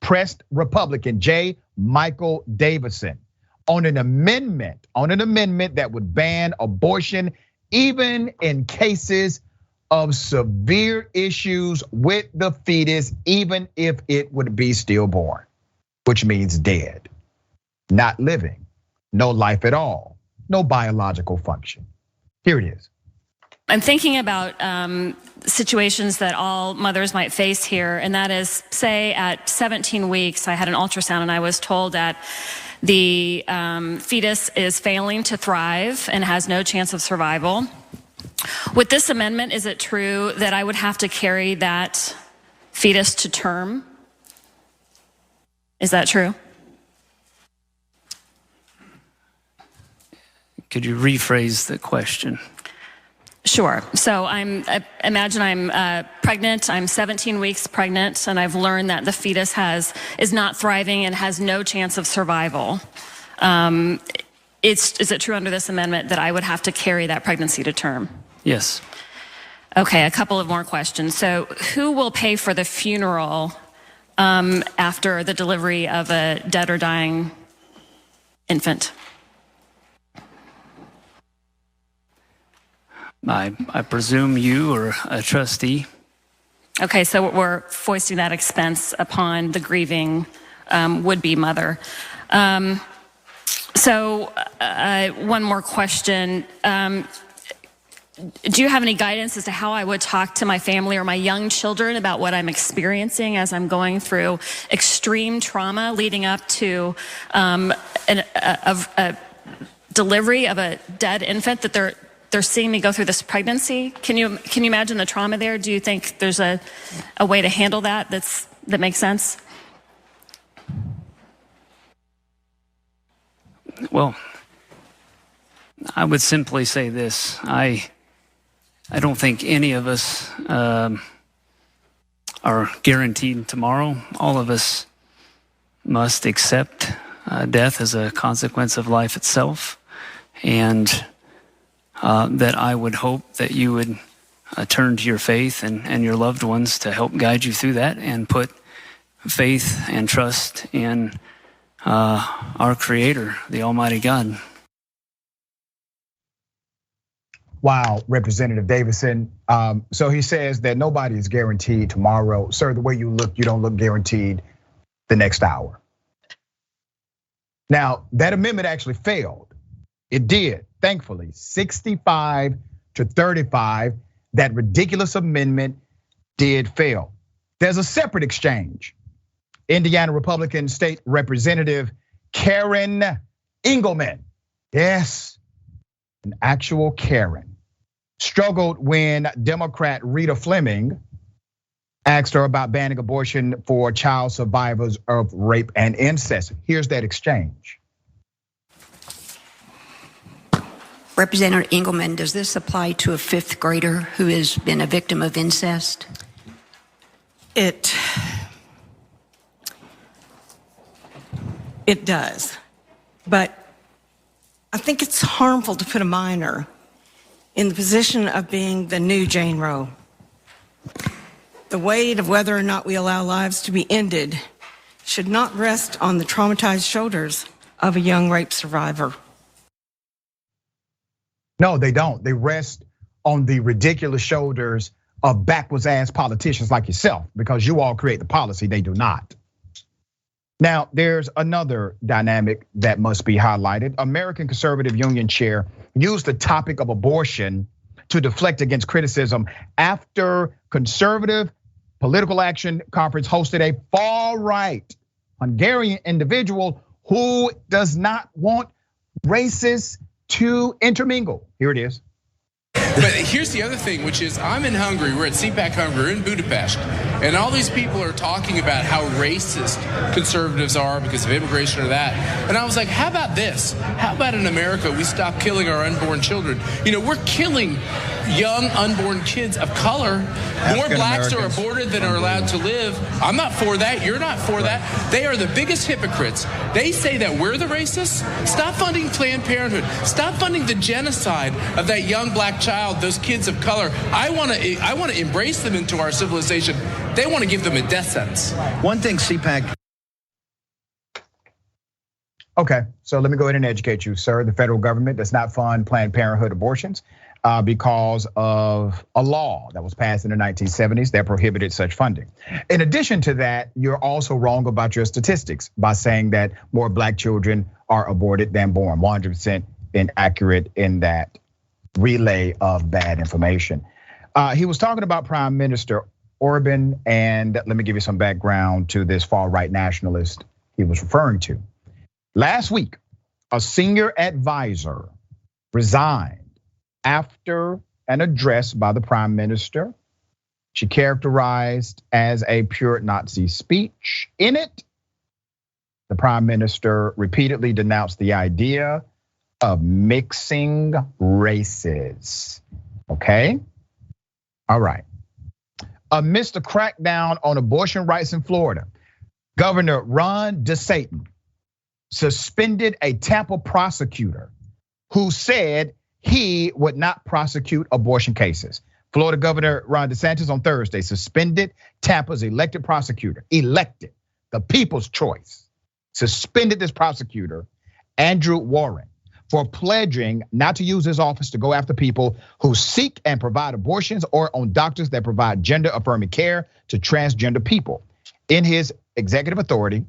pressed Republican J. Michael Davison on an amendment that would ban abortion even in cases of severe issues with the fetus, even if it would be stillborn, which means dead, not living, no life at all, no biological function. Here it is. I'm thinking about situations that all mothers might face here, and that is, say at 17 weeks, I had an ultrasound and I was told that the fetus is failing to thrive and has no chance of survival. With this amendment, is it true that I would have to carry that fetus to term? Is that true? Could you rephrase the question? Sure. So imagine I'm pregnant. I'm 17 weeks pregnant, and I've learned that the fetus is not thriving and has no chance of survival. Is it true under this amendment that I would have to carry that pregnancy to term? Yes. Okay, a couple of more questions. So who will pay for the funeral after the delivery of a dead or dying infant? I presume you or a trustee. Okay, so we're foisting that expense upon the grieving would-be mother. So one more question. Do you have any guidance as to how I would talk to my family or my young children about what I'm experiencing as I'm going through extreme trauma leading up to a delivery of a dead infant, that they're seeing me go through this pregnancy? Can you imagine the trauma there? Do you think there's a way to handle that that makes sense? Well, I would simply say this. I don't think any of us are guaranteed tomorrow. All of us must accept death as a consequence of life itself. And that I would hope that you would turn to your faith and your loved ones to help guide you through that, and put faith and trust in our Creator, the Almighty God. Wow, Representative Davison. So he says that nobody is guaranteed tomorrow. Sir, the way you look, you don't look guaranteed the next hour. Now, that amendment actually failed. It did, thankfully, 65 to 35. That ridiculous amendment did fail. There's a separate exchange. Indiana Republican State Representative Karen Engelman, yes, an actual Karen, struggled when Democrat Rita Fleming asked her about banning abortion for child survivors of rape and incest. Here's that exchange. Representative Engelman, does this apply to a fifth grader who has been a victim of incest? It does, but I think it's harmful to put a minor in the position of being the new Jane Roe. The weight of whether or not we allow lives to be ended should not rest on the traumatized shoulders of a young rape survivor. No, they don't. They rest on the ridiculous shoulders of backwards ass politicians like yourself, because you all create the policy, they do not. Now, there's another dynamic that must be highlighted. American Conservative Union Chair used the topic of abortion to deflect against criticism after Conservative Political Action Conference hosted a far-right Hungarian individual who does not want racists to intermingle. Here it is. But here's the other thing, which is I'm in Hungary, we're at CPAC Hungary, we're in Budapest, and all these people are talking about how racist conservatives are because of immigration or that. And I was like, how about this? How about in America we stop killing our unborn children? You know, we're killing young unborn kids of color. More blacks are aborted than are allowed to live. I'm not for that. You're not for that. They are the biggest hypocrites. They say that we're the racists. Stop funding Planned Parenthood. Stop funding the genocide of that young black child, those kids of color. I want to embrace them into our civilization. They want to give them a death sentence. One thing CPAC. Okay, so let me go ahead and educate you, sir. The federal government does not fund Planned Parenthood abortions because of a law that was passed in the 1970s that prohibited such funding. In addition to that, you're also wrong about your statistics by saying that more black children are aborted than born. 100% inaccurate in that relay of bad information. He was talking about Prime Minister Orban, and let me give you some background to this far-right nationalist he was referring to. Last week, a senior advisor resigned after an address by the prime minister. She characterized as a pure Nazi speech. In it, the prime minister repeatedly denounced the idea of mixing races. Okay? All right. Amidst the crackdown on abortion rights in Florida, Governor Ron DeSantis suspended a Tampa prosecutor who said he would not prosecute abortion cases. Florida Governor Ron DeSantis on Thursday suspended Tampa's elected prosecutor, the people's choice, suspended this prosecutor, Andrew Warren, for pledging not to use his office to go after people who seek and provide abortions or on doctors that provide gender-affirming care to transgender people. In his executive authority,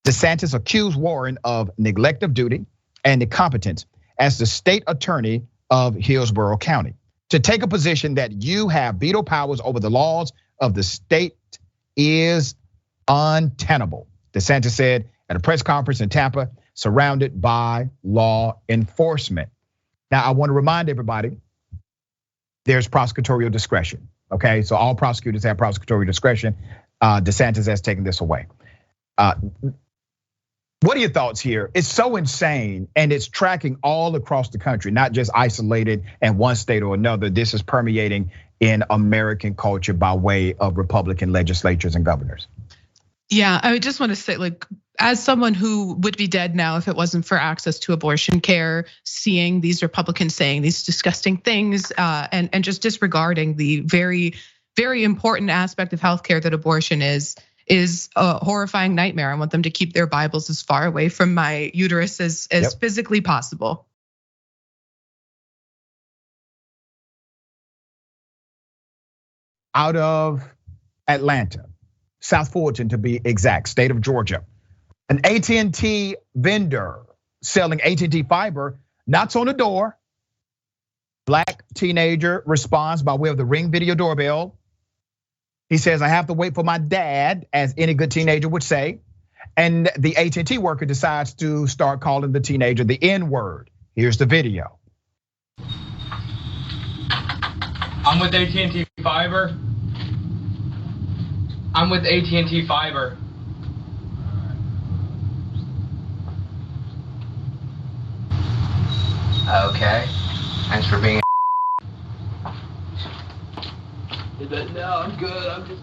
DeSantis accused Warren of neglect of duty and incompetence as the state attorney of Hillsborough County. To take a position that you have veto powers over the laws of the state is untenable, DeSantis said at a press conference in Tampa, surrounded by law enforcement. Now, I want to remind everybody, there's prosecutorial discretion, okay? So all prosecutors have prosecutorial discretion. DeSantis has taken this away. What are your thoughts here? It's so insane, and it's tracking all across the country, not just isolated in one state or another. This is permeating in American culture by way of Republican legislatures and governors. Yeah, I just want to say, like, as someone who would be dead now if it wasn't for access to abortion care, seeing these Republicans saying these disgusting things and just disregarding the very, very important aspect of healthcare that abortion is a horrifying nightmare. I want them to keep their Bibles as far away from my uterus as physically possible. Out of Atlanta, South Fulton to be exact, state of Georgia, an AT&T vendor selling AT&T fiber knocks on the door. Black teenager responds by way of the Ring video doorbell. He says, I have to wait for my dad, as any good teenager would say. And the AT&T worker decides to start calling the teenager the N-word. Here's the video. I'm with AT&T Fiber. I'm with AT&T Fiber. Okay. Thanks for being. No, I'm good. I'm just.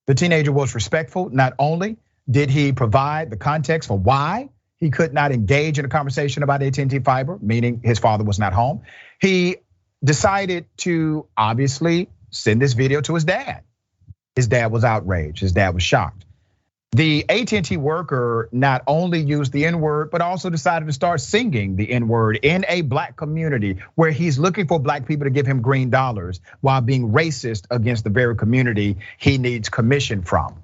The teenager was respectful. Not only did he provide the context for why he could not engage in a conversation about AT&T Fiber, meaning his father was not home, he decided to obviously send this video to his dad. His dad was outraged. His dad was shocked. The AT&T worker not only used the N-word, but also decided to start singing the N-word in a black community where he's looking for black people to give him green dollars while being racist against the very community he needs commission from.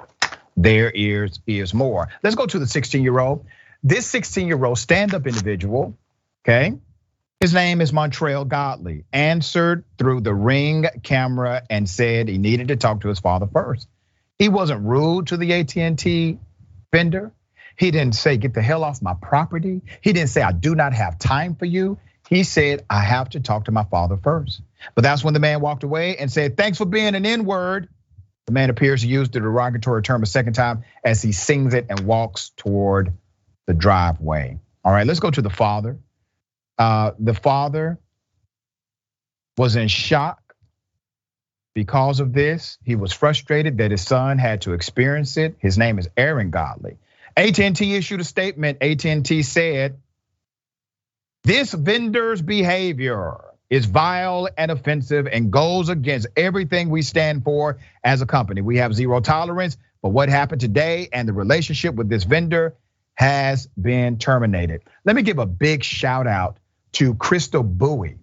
There is more. Let's go to the 16-year-old. This 16-year-old stand-up individual, okay? His name is Montreal Godley, answered through the Ring camera and said he needed to talk to his father first. He wasn't rude to the AT&T vendor. He didn't say, get the hell off my property. He didn't say, I do not have time for you. He said, I have to talk to my father first. But that's when the man walked away and said, thanks for being an N-word. The man appears to use the derogatory term a second time as he sings it and walks toward the driveway. All right, let's go to the father. The father was in shock. Because of this, he was frustrated that his son had to experience it. His name is Aaron Godley. AT&T issued a statement. AT&T said, this vendor's behavior is vile and offensive and goes against everything we stand for as a company. We have zero tolerance But what happened today and the relationship with this vendor has been terminated. Let me give a big shout out to Crystal Bowie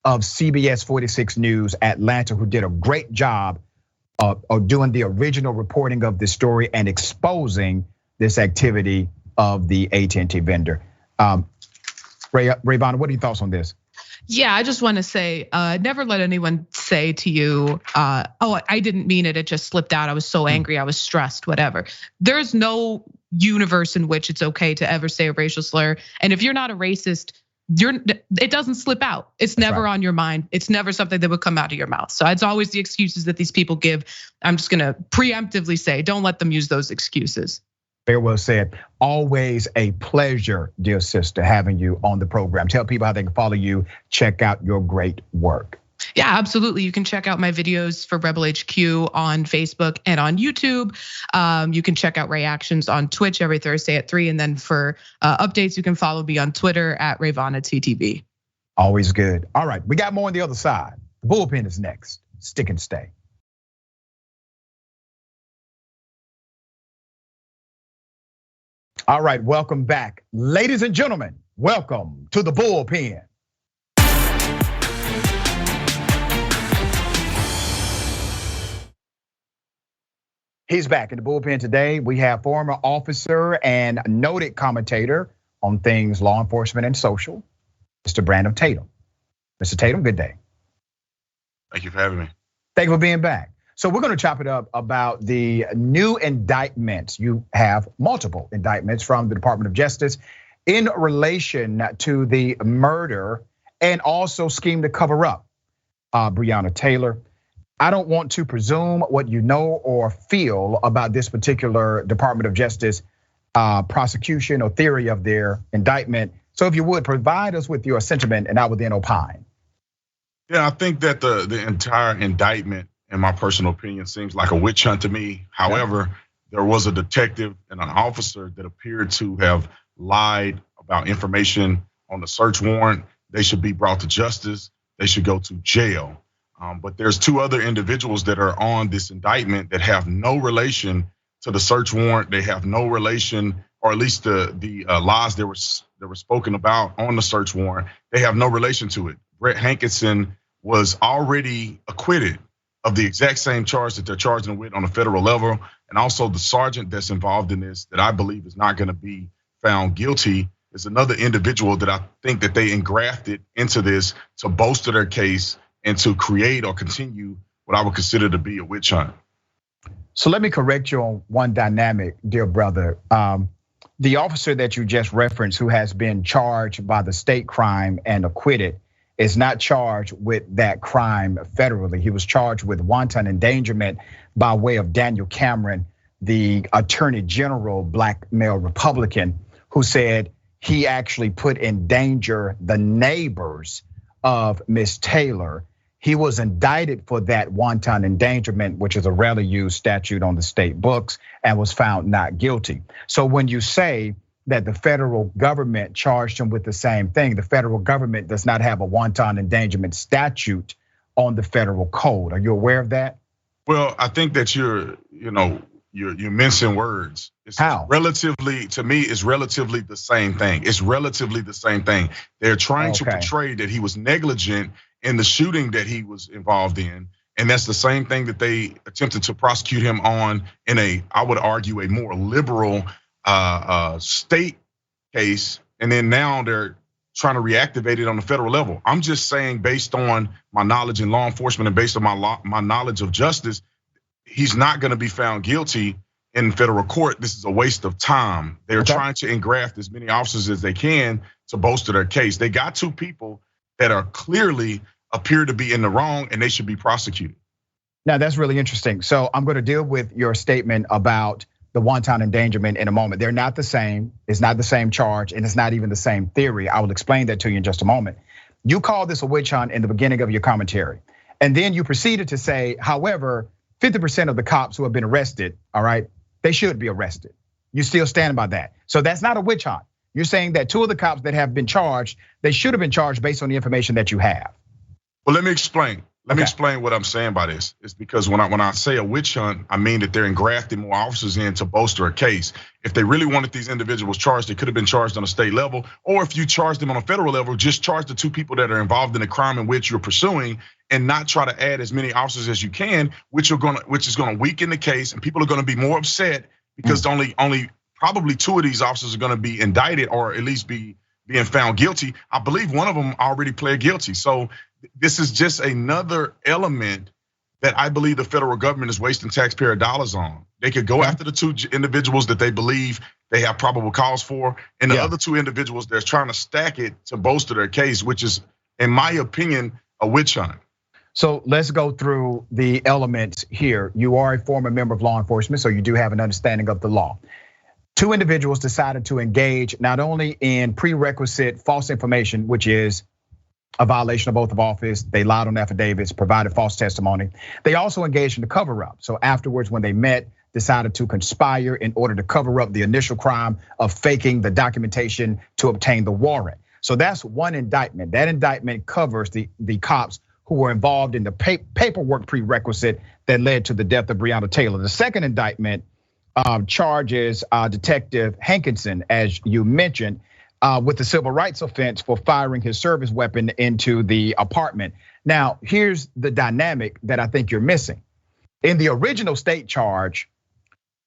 of CBS 46 News Atlanta, who did a great job of doing the original reporting of this story and exposing this activity of the AT&T vendor. Rayyvana, what are your thoughts on this? Yeah, I just want to say, never let anyone say to you, oh, I didn't mean it. It just slipped out. I was so angry. I was stressed, whatever. There's no universe in which it's okay to ever say a racial slur. And if you're not a racist, it doesn't slip out. It's never on your mind. It's never something that would come out of your mouth. So it's always the excuses that these people give. I'm just gonna preemptively say, don't let them use those excuses. Very well said. Always a pleasure, dear sister, having you on the program. Tell people how they can follow you, check out your great work. Yeah, absolutely. You can check out my videos for Rebel HQ on Facebook and on YouTube. You can check out Reactions on Twitch every Thursday at 3. And then for updates, you can follow me on Twitter at Rayyvana TTV. Always good. All right, we got more on the other side. The bullpen is next. Stick and stay. All right, welcome back. Ladies and gentlemen, welcome to the bullpen. He's back in the bullpen today. We have former officer and noted commentator on things law enforcement and social, Mr. Brandon Tatum. Mr. Tatum, good day. Thank you for having me. Thank you for being back. So we're gonna chop it up about the new indictments. You have multiple indictments from the Department of Justice in relation to the murder and also scheme to cover up Breonna Taylor. I don't want to presume what you know or feel about this particular Department of Justice prosecution or theory of their indictment. So if you would, provide us with your sentiment and I will then opine. Yeah, I think that the entire indictment, in my personal opinion, seems like a witch hunt to me. However, there was a detective and an officer that appeared to have lied about information on the search warrant. They should be brought to justice. They should go to jail. But there's two other individuals that are on this indictment that have no relation to the search warrant. They have no relation, or at least the lies that were spoken about on the search warrant. They have no relation to it. Brett Hankinson was already acquitted of the exact same charge that they're charging him with on a federal level. And also the sergeant that's involved in this that I believe is not gonna be found guilty is another individual that I think that they engrafted into this to bolster their case and to create or continue what I would consider to be a witch hunt. So let me correct you on one dynamic, dear brother. The officer that you just referenced who has been charged by the state crime and acquitted is not charged with that crime federally. He was charged with wanton endangerment by way of Daniel Cameron, the Attorney General, black male Republican, who said he actually put in danger the neighbors of Miss Taylor. He was indicted for that wanton endangerment, which is a rarely used statute on the state books, and was found not guilty. So when you say that the federal government charged him with the same thing, the federal government does not have a wanton endangerment statute on the federal code. Are you aware of that? Well, I think that you're mincing words. It's How? Relatively, to me, it's relatively the same thing. It's relatively the same thing. They're trying to portray that he was negligent in the shooting that he was involved in. And that's the same thing that they attempted to prosecute him on in I would argue, a more liberal state case. And then now they're trying to reactivate it on the federal level. I'm just saying, based on my knowledge in law enforcement and based on my knowledge of justice, he's not gonna be found guilty in federal court. This is a waste of time. They're trying to engraft as many officers as they can to bolster their case. They got two people that are clearly appear to be in the wrong and they should be prosecuted. Now that's really interesting. So I'm gonna deal with your statement about the wanton endangerment in a moment. They're not the same, it's not the same charge, and it's not even the same theory. I will explain that to you in just a moment. You called this a witch hunt in the beginning of your commentary. And then you proceeded to say, however, 50% of the cops who have been arrested, all right, they should be arrested. You still stand by that. So that's not a witch hunt. You're saying that two of the cops that have been charged, they should have been charged based on the information that you have. Well, let me explain. Let me explain what I'm saying by this. It's because when I say a witch hunt, I mean that they're engrafting more officers in to bolster a case. If they really wanted these individuals charged, they could have been charged on a state level. Or if you charge them on a federal level, just charge the two people that are involved in the crime in which you're pursuing, and not try to add as many officers as you can, which is gonna weaken the case, and people are gonna be more upset because only probably 2 of these officers are gonna be indicted or at least being found guilty. I believe one of them already pled guilty. So this is just another element that I believe the federal government is wasting taxpayer dollars on. They could go after the 2 individuals that they believe they have probable cause for, and the other 2 individuals they're trying to stack it to bolster their case, which is, in my opinion, a witch hunt. So let's go through the elements here. You are a former member of law enforcement, so you do have an understanding of the law. 2 individuals decided to engage not only in prerequisite false information, which is a violation of oath of office. They lied on affidavits, provided false testimony. They also engaged in the cover up. So afterwards, when they met, decided to conspire in order to cover up the initial crime of faking the documentation to obtain the warrant. So that's one indictment. That indictment covers the cops who were involved in the paperwork prerequisite that led to the death of Breonna Taylor. The second indictment charges Detective Hankinson, as you mentioned, with the civil rights offense for firing his service weapon into the apartment. Now, here's the dynamic that I think you're missing. In the original state charge,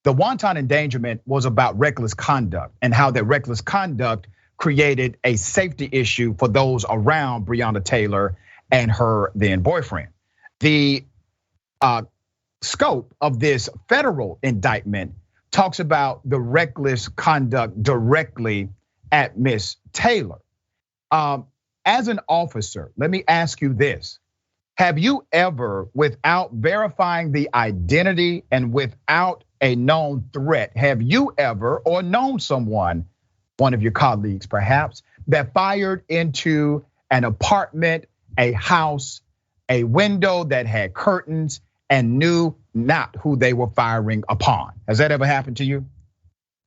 the wanton endangerment was about reckless conduct and how that reckless conduct created a safety issue for those around Breonna Taylor and her then boyfriend. The scope of this federal indictment talks about the reckless conduct directly at Miss Taylor. As an officer, let me ask you this. Have you ever, without verifying the identity and without a known threat, have you ever or known someone, one of your colleagues perhaps, that fired into an apartment, a house, a window that had curtains and knew not who they were firing upon? Has that ever happened to you?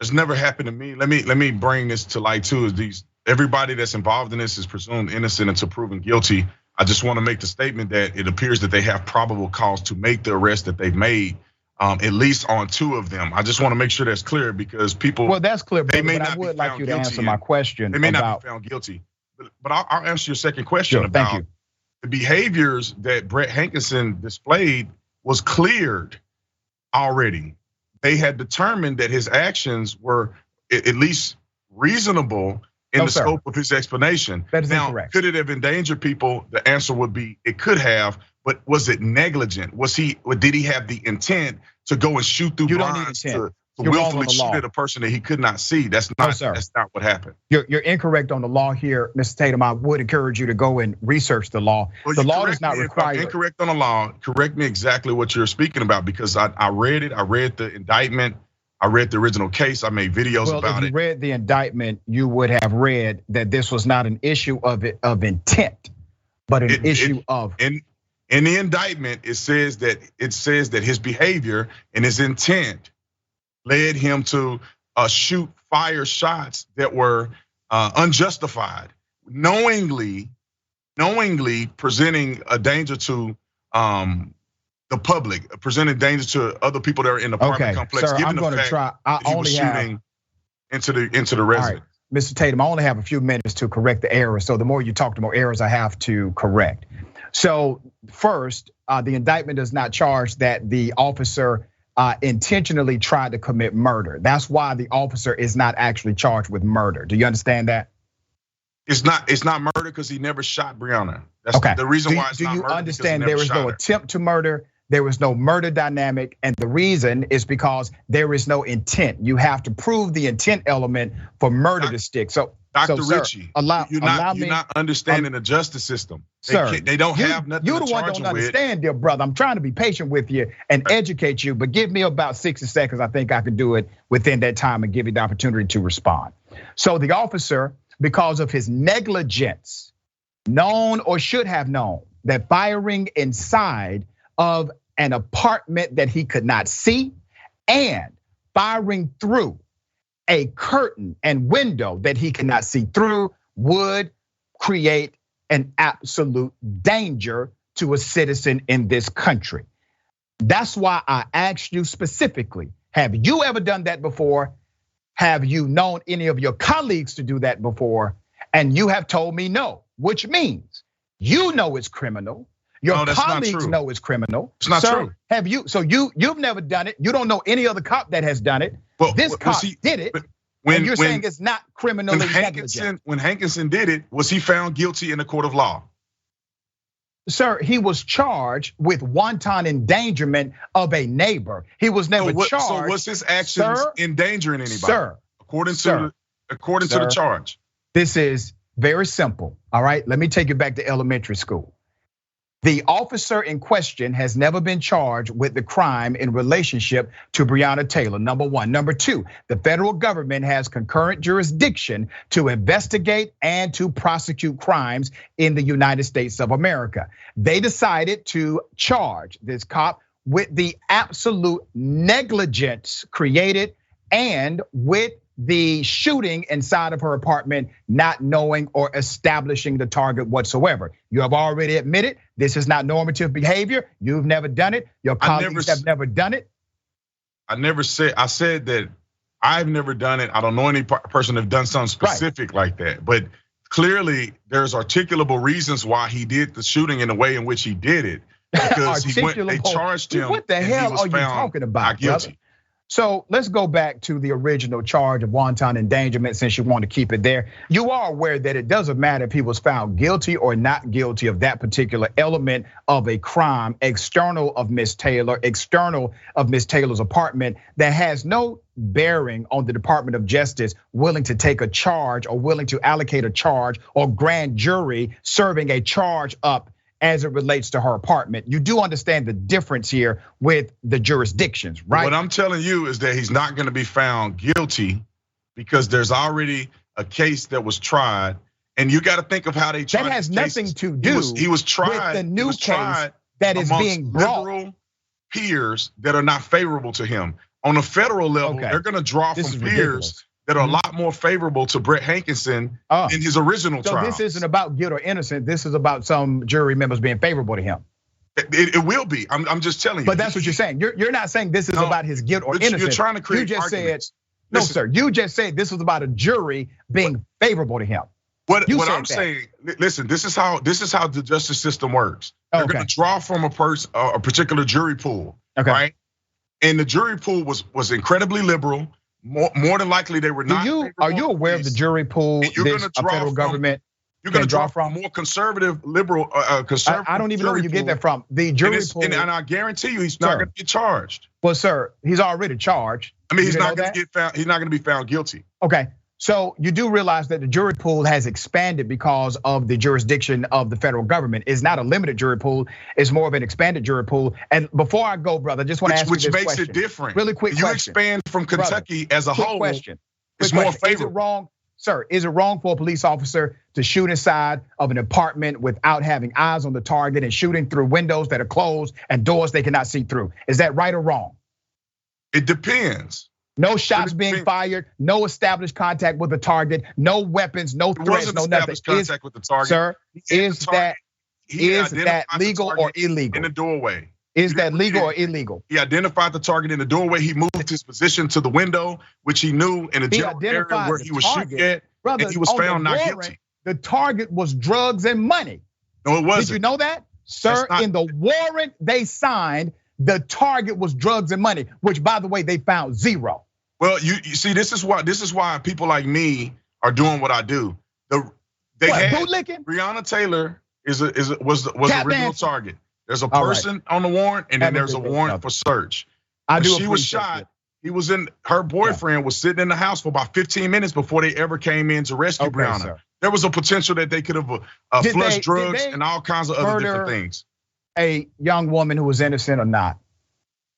It's never happened to me. Let me bring this to light too. Is everybody that's involved in this is presumed innocent until proven guilty. I just want to make the statement that it appears that they have probable cause to make the arrest that they've made, at least on 2 of them. I just want to make sure that's clear because people. Well, that's clear, they may but not I would like you to guilty answer my question. They may not be found guilty, but I'll answer your second question about thank you. The behaviors that Brett Hankinson displayed was cleared already. They had determined that his actions were at least reasonable in the scope of his explanation. That is now, incorrect. Could it have endangered people? The answer would be it could have, but was it negligent? Did he have the intent to go and shoot through blinds to willfully shoot at a person that he could not see? That's not what happened. You're incorrect on the law here, Mr. Tatum. I would encourage you to go and research the law. Well, the law does not require. If I'm incorrect on the law, correct me exactly what you're speaking about because I read it. I read the indictment. I read the original case. I made videos about it. Well, if you read the indictment, you would have read that this was not an issue of intent, but an issue of. In the indictment, it says that his behavior and his intent led him to fire shots that were unjustified, knowingly presenting a danger to the public, presenting danger to other people that are in the apartment complex. Sir, given I'm going to try. I he only was have shooting into the resident. All right, Mr. Tatum, I only have a few minutes to correct the error. So the more you talk, the more errors I have to correct. So first, the indictment does not charge that the officer intentionally tried to commit murder. That's why the officer is not actually charged with murder. Do you understand that? It's not murder because he never shot Breonna. That's the reason why it's not murder. Do you understand there is no attempt to murder? There was no murder dynamic, and the reason is because there is no intent. You have to prove the intent element for murder to stick. So, Dr. Sir, Richey, you're not understanding the justice system. Sir, they don't have nothing you're to the one charge don't him with. understand, dear brother. I'm trying to be patient with you and educate you, but give me about 60 seconds. I think I can do it within that time and give you the opportunity to respond. So the officer, because of his negligence, known or should have known that firing inside of an apartment that he could not see and firing through a curtain and window that he could not see through would create an absolute danger to a citizen in this country. That's why I asked you specifically, have you ever done that before? Have you known any of your colleagues to do that before? And you have told me no, which means you know it's criminal. Your colleagues know it's criminal. It's not true. Have you? So you've never done it. You don't know any other cop that has done it. Well, this cop did it. And you're saying it's not criminally negligent. When Hankinson did it, was he found guilty in a court of law? Sir, he was charged with wanton endangerment of a neighbor. He was never charged. So was his actions endangering anybody? Sir, according to the charge. This is very simple, all right? Let me take you back to elementary school. The officer in question has never been charged with the crime in relationship to Breonna Taylor, number one. Number two, the federal government has concurrent jurisdiction to investigate and to prosecute crimes in the United States of America. They decided to charge this cop with the absolute negligence created and with the shooting inside of her apartment, not knowing or establishing the target whatsoever. You have already admitted this is not normative behavior. You've never done it. Your colleagues have never done it. I said that I've never done it. I don't know any person have done something specific like that. But clearly there's articulable reasons why he did the shooting in the way in which he did it. Because they charged him. What the hell are you talking about? Guilty. So let's go back to the original charge of wanton endangerment, since you want to keep it there. You are aware that it doesn't matter if he was found guilty or not guilty of that particular element of a crime external of Miss Taylor, external of Miss Taylor's apartment, that has no bearing on the Department of Justice willing to take a charge or willing to allocate a charge or grand jury serving a charge up as it relates to her apartment. You do understand the difference here with the jurisdictions, right? What I'm telling you is that he's not gonna be found guilty because there's already a case that was tried. And you gotta think of how they tried. That has nothing to do he was tried, with the new case that is being brought. Liberal peers that are not favorable to him. On a federal level, they're gonna draw from peers that are a lot more favorable to Brett Hankinson in his original trial. So this isn't about guilt or innocent. This is about some jury members being favorable to him. It will be. I'm just telling you. But that's what you're saying. You're not saying this is about his guilt or innocence. You're trying to create arguments. No, sir. You just said this was about a jury being favorable to him. What I'm saying, listen, this is how the justice system works. They're gonna draw from a particular jury pool, right? And the jury pool was incredibly liberal. More than likely, they were not. Are you aware of the jury pool this federal government? You're going to draw from more conservative, liberal, conservative. I don't even know where you get that from. The jury pool, and I guarantee you, he's not going to get charged. Well, sir, he's already charged. I mean, he's not going to get found. He's not going to be found guilty. Okay. So you do realize that the jury pool has expanded because of the jurisdiction of the federal government. It's not a limited jury pool, it's more of an expanded jury pool. And before I go, brother, I just want to ask you this question. Which makes it different. Really quick question. You expand from Kentucky as a whole, it's more favorable. Is it wrong, sir, is it wrong for a police officer to shoot inside of an apartment without having eyes on the target and shooting through windows that are closed and doors they cannot see through? Is that right or wrong? It depends. No shots being fired, no established contact with the target, no weapons, no threats, no nothing. Contact with the target. Sir, is that legal or illegal? In the doorway. Is that legal or illegal? He identified the target in the doorway. He moved his position to the window, which he knew in a general area where he was shooting at, and he was found not guilty. The target was drugs and money. No, it wasn't. Did you know that? Sir, in the warrant they signed, the target was drugs and money, which, by the way, they found zero. Well, you see, this is why people like me are doing what I do. Breonna Taylor was the original target. There's a person on the warrant, and then there's a warrant for search. She was shot. Her boyfriend was sitting in the house for about 15 minutes before they ever came in to rescue Breonna. Sir. There was a potential that they could have flushed drugs and all kinds of other different things. A young woman who was innocent or not?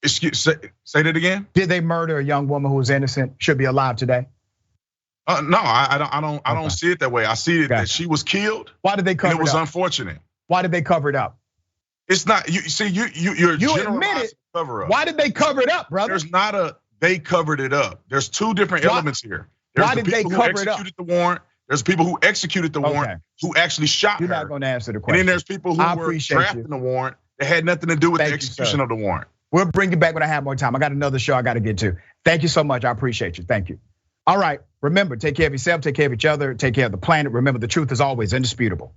Say that again. Did they murder a young woman who was innocent? Should be alive today? No, I don't see it that way. I see it that she was killed. Why did they cover it up? It was unfortunate. Why did they cover it up? It's not. You see, you're admitted. Cover up. Why did they cover it up, brother? There's not a. They covered it up. There's two different elements here. There's why did they cover it up? Executed the warrant, There's people who executed the warrant who actually shot her. You're not going to answer the question. And then there's people who were drafting the warrant that had nothing to do with the execution of the warrant. We'll bring you back when I have more time. I got another show I got to get to. Thank you so much. I appreciate you. Thank you. All right. Remember, take care of yourself, take care of each other, take care of the planet. Remember, the truth is always indisputable.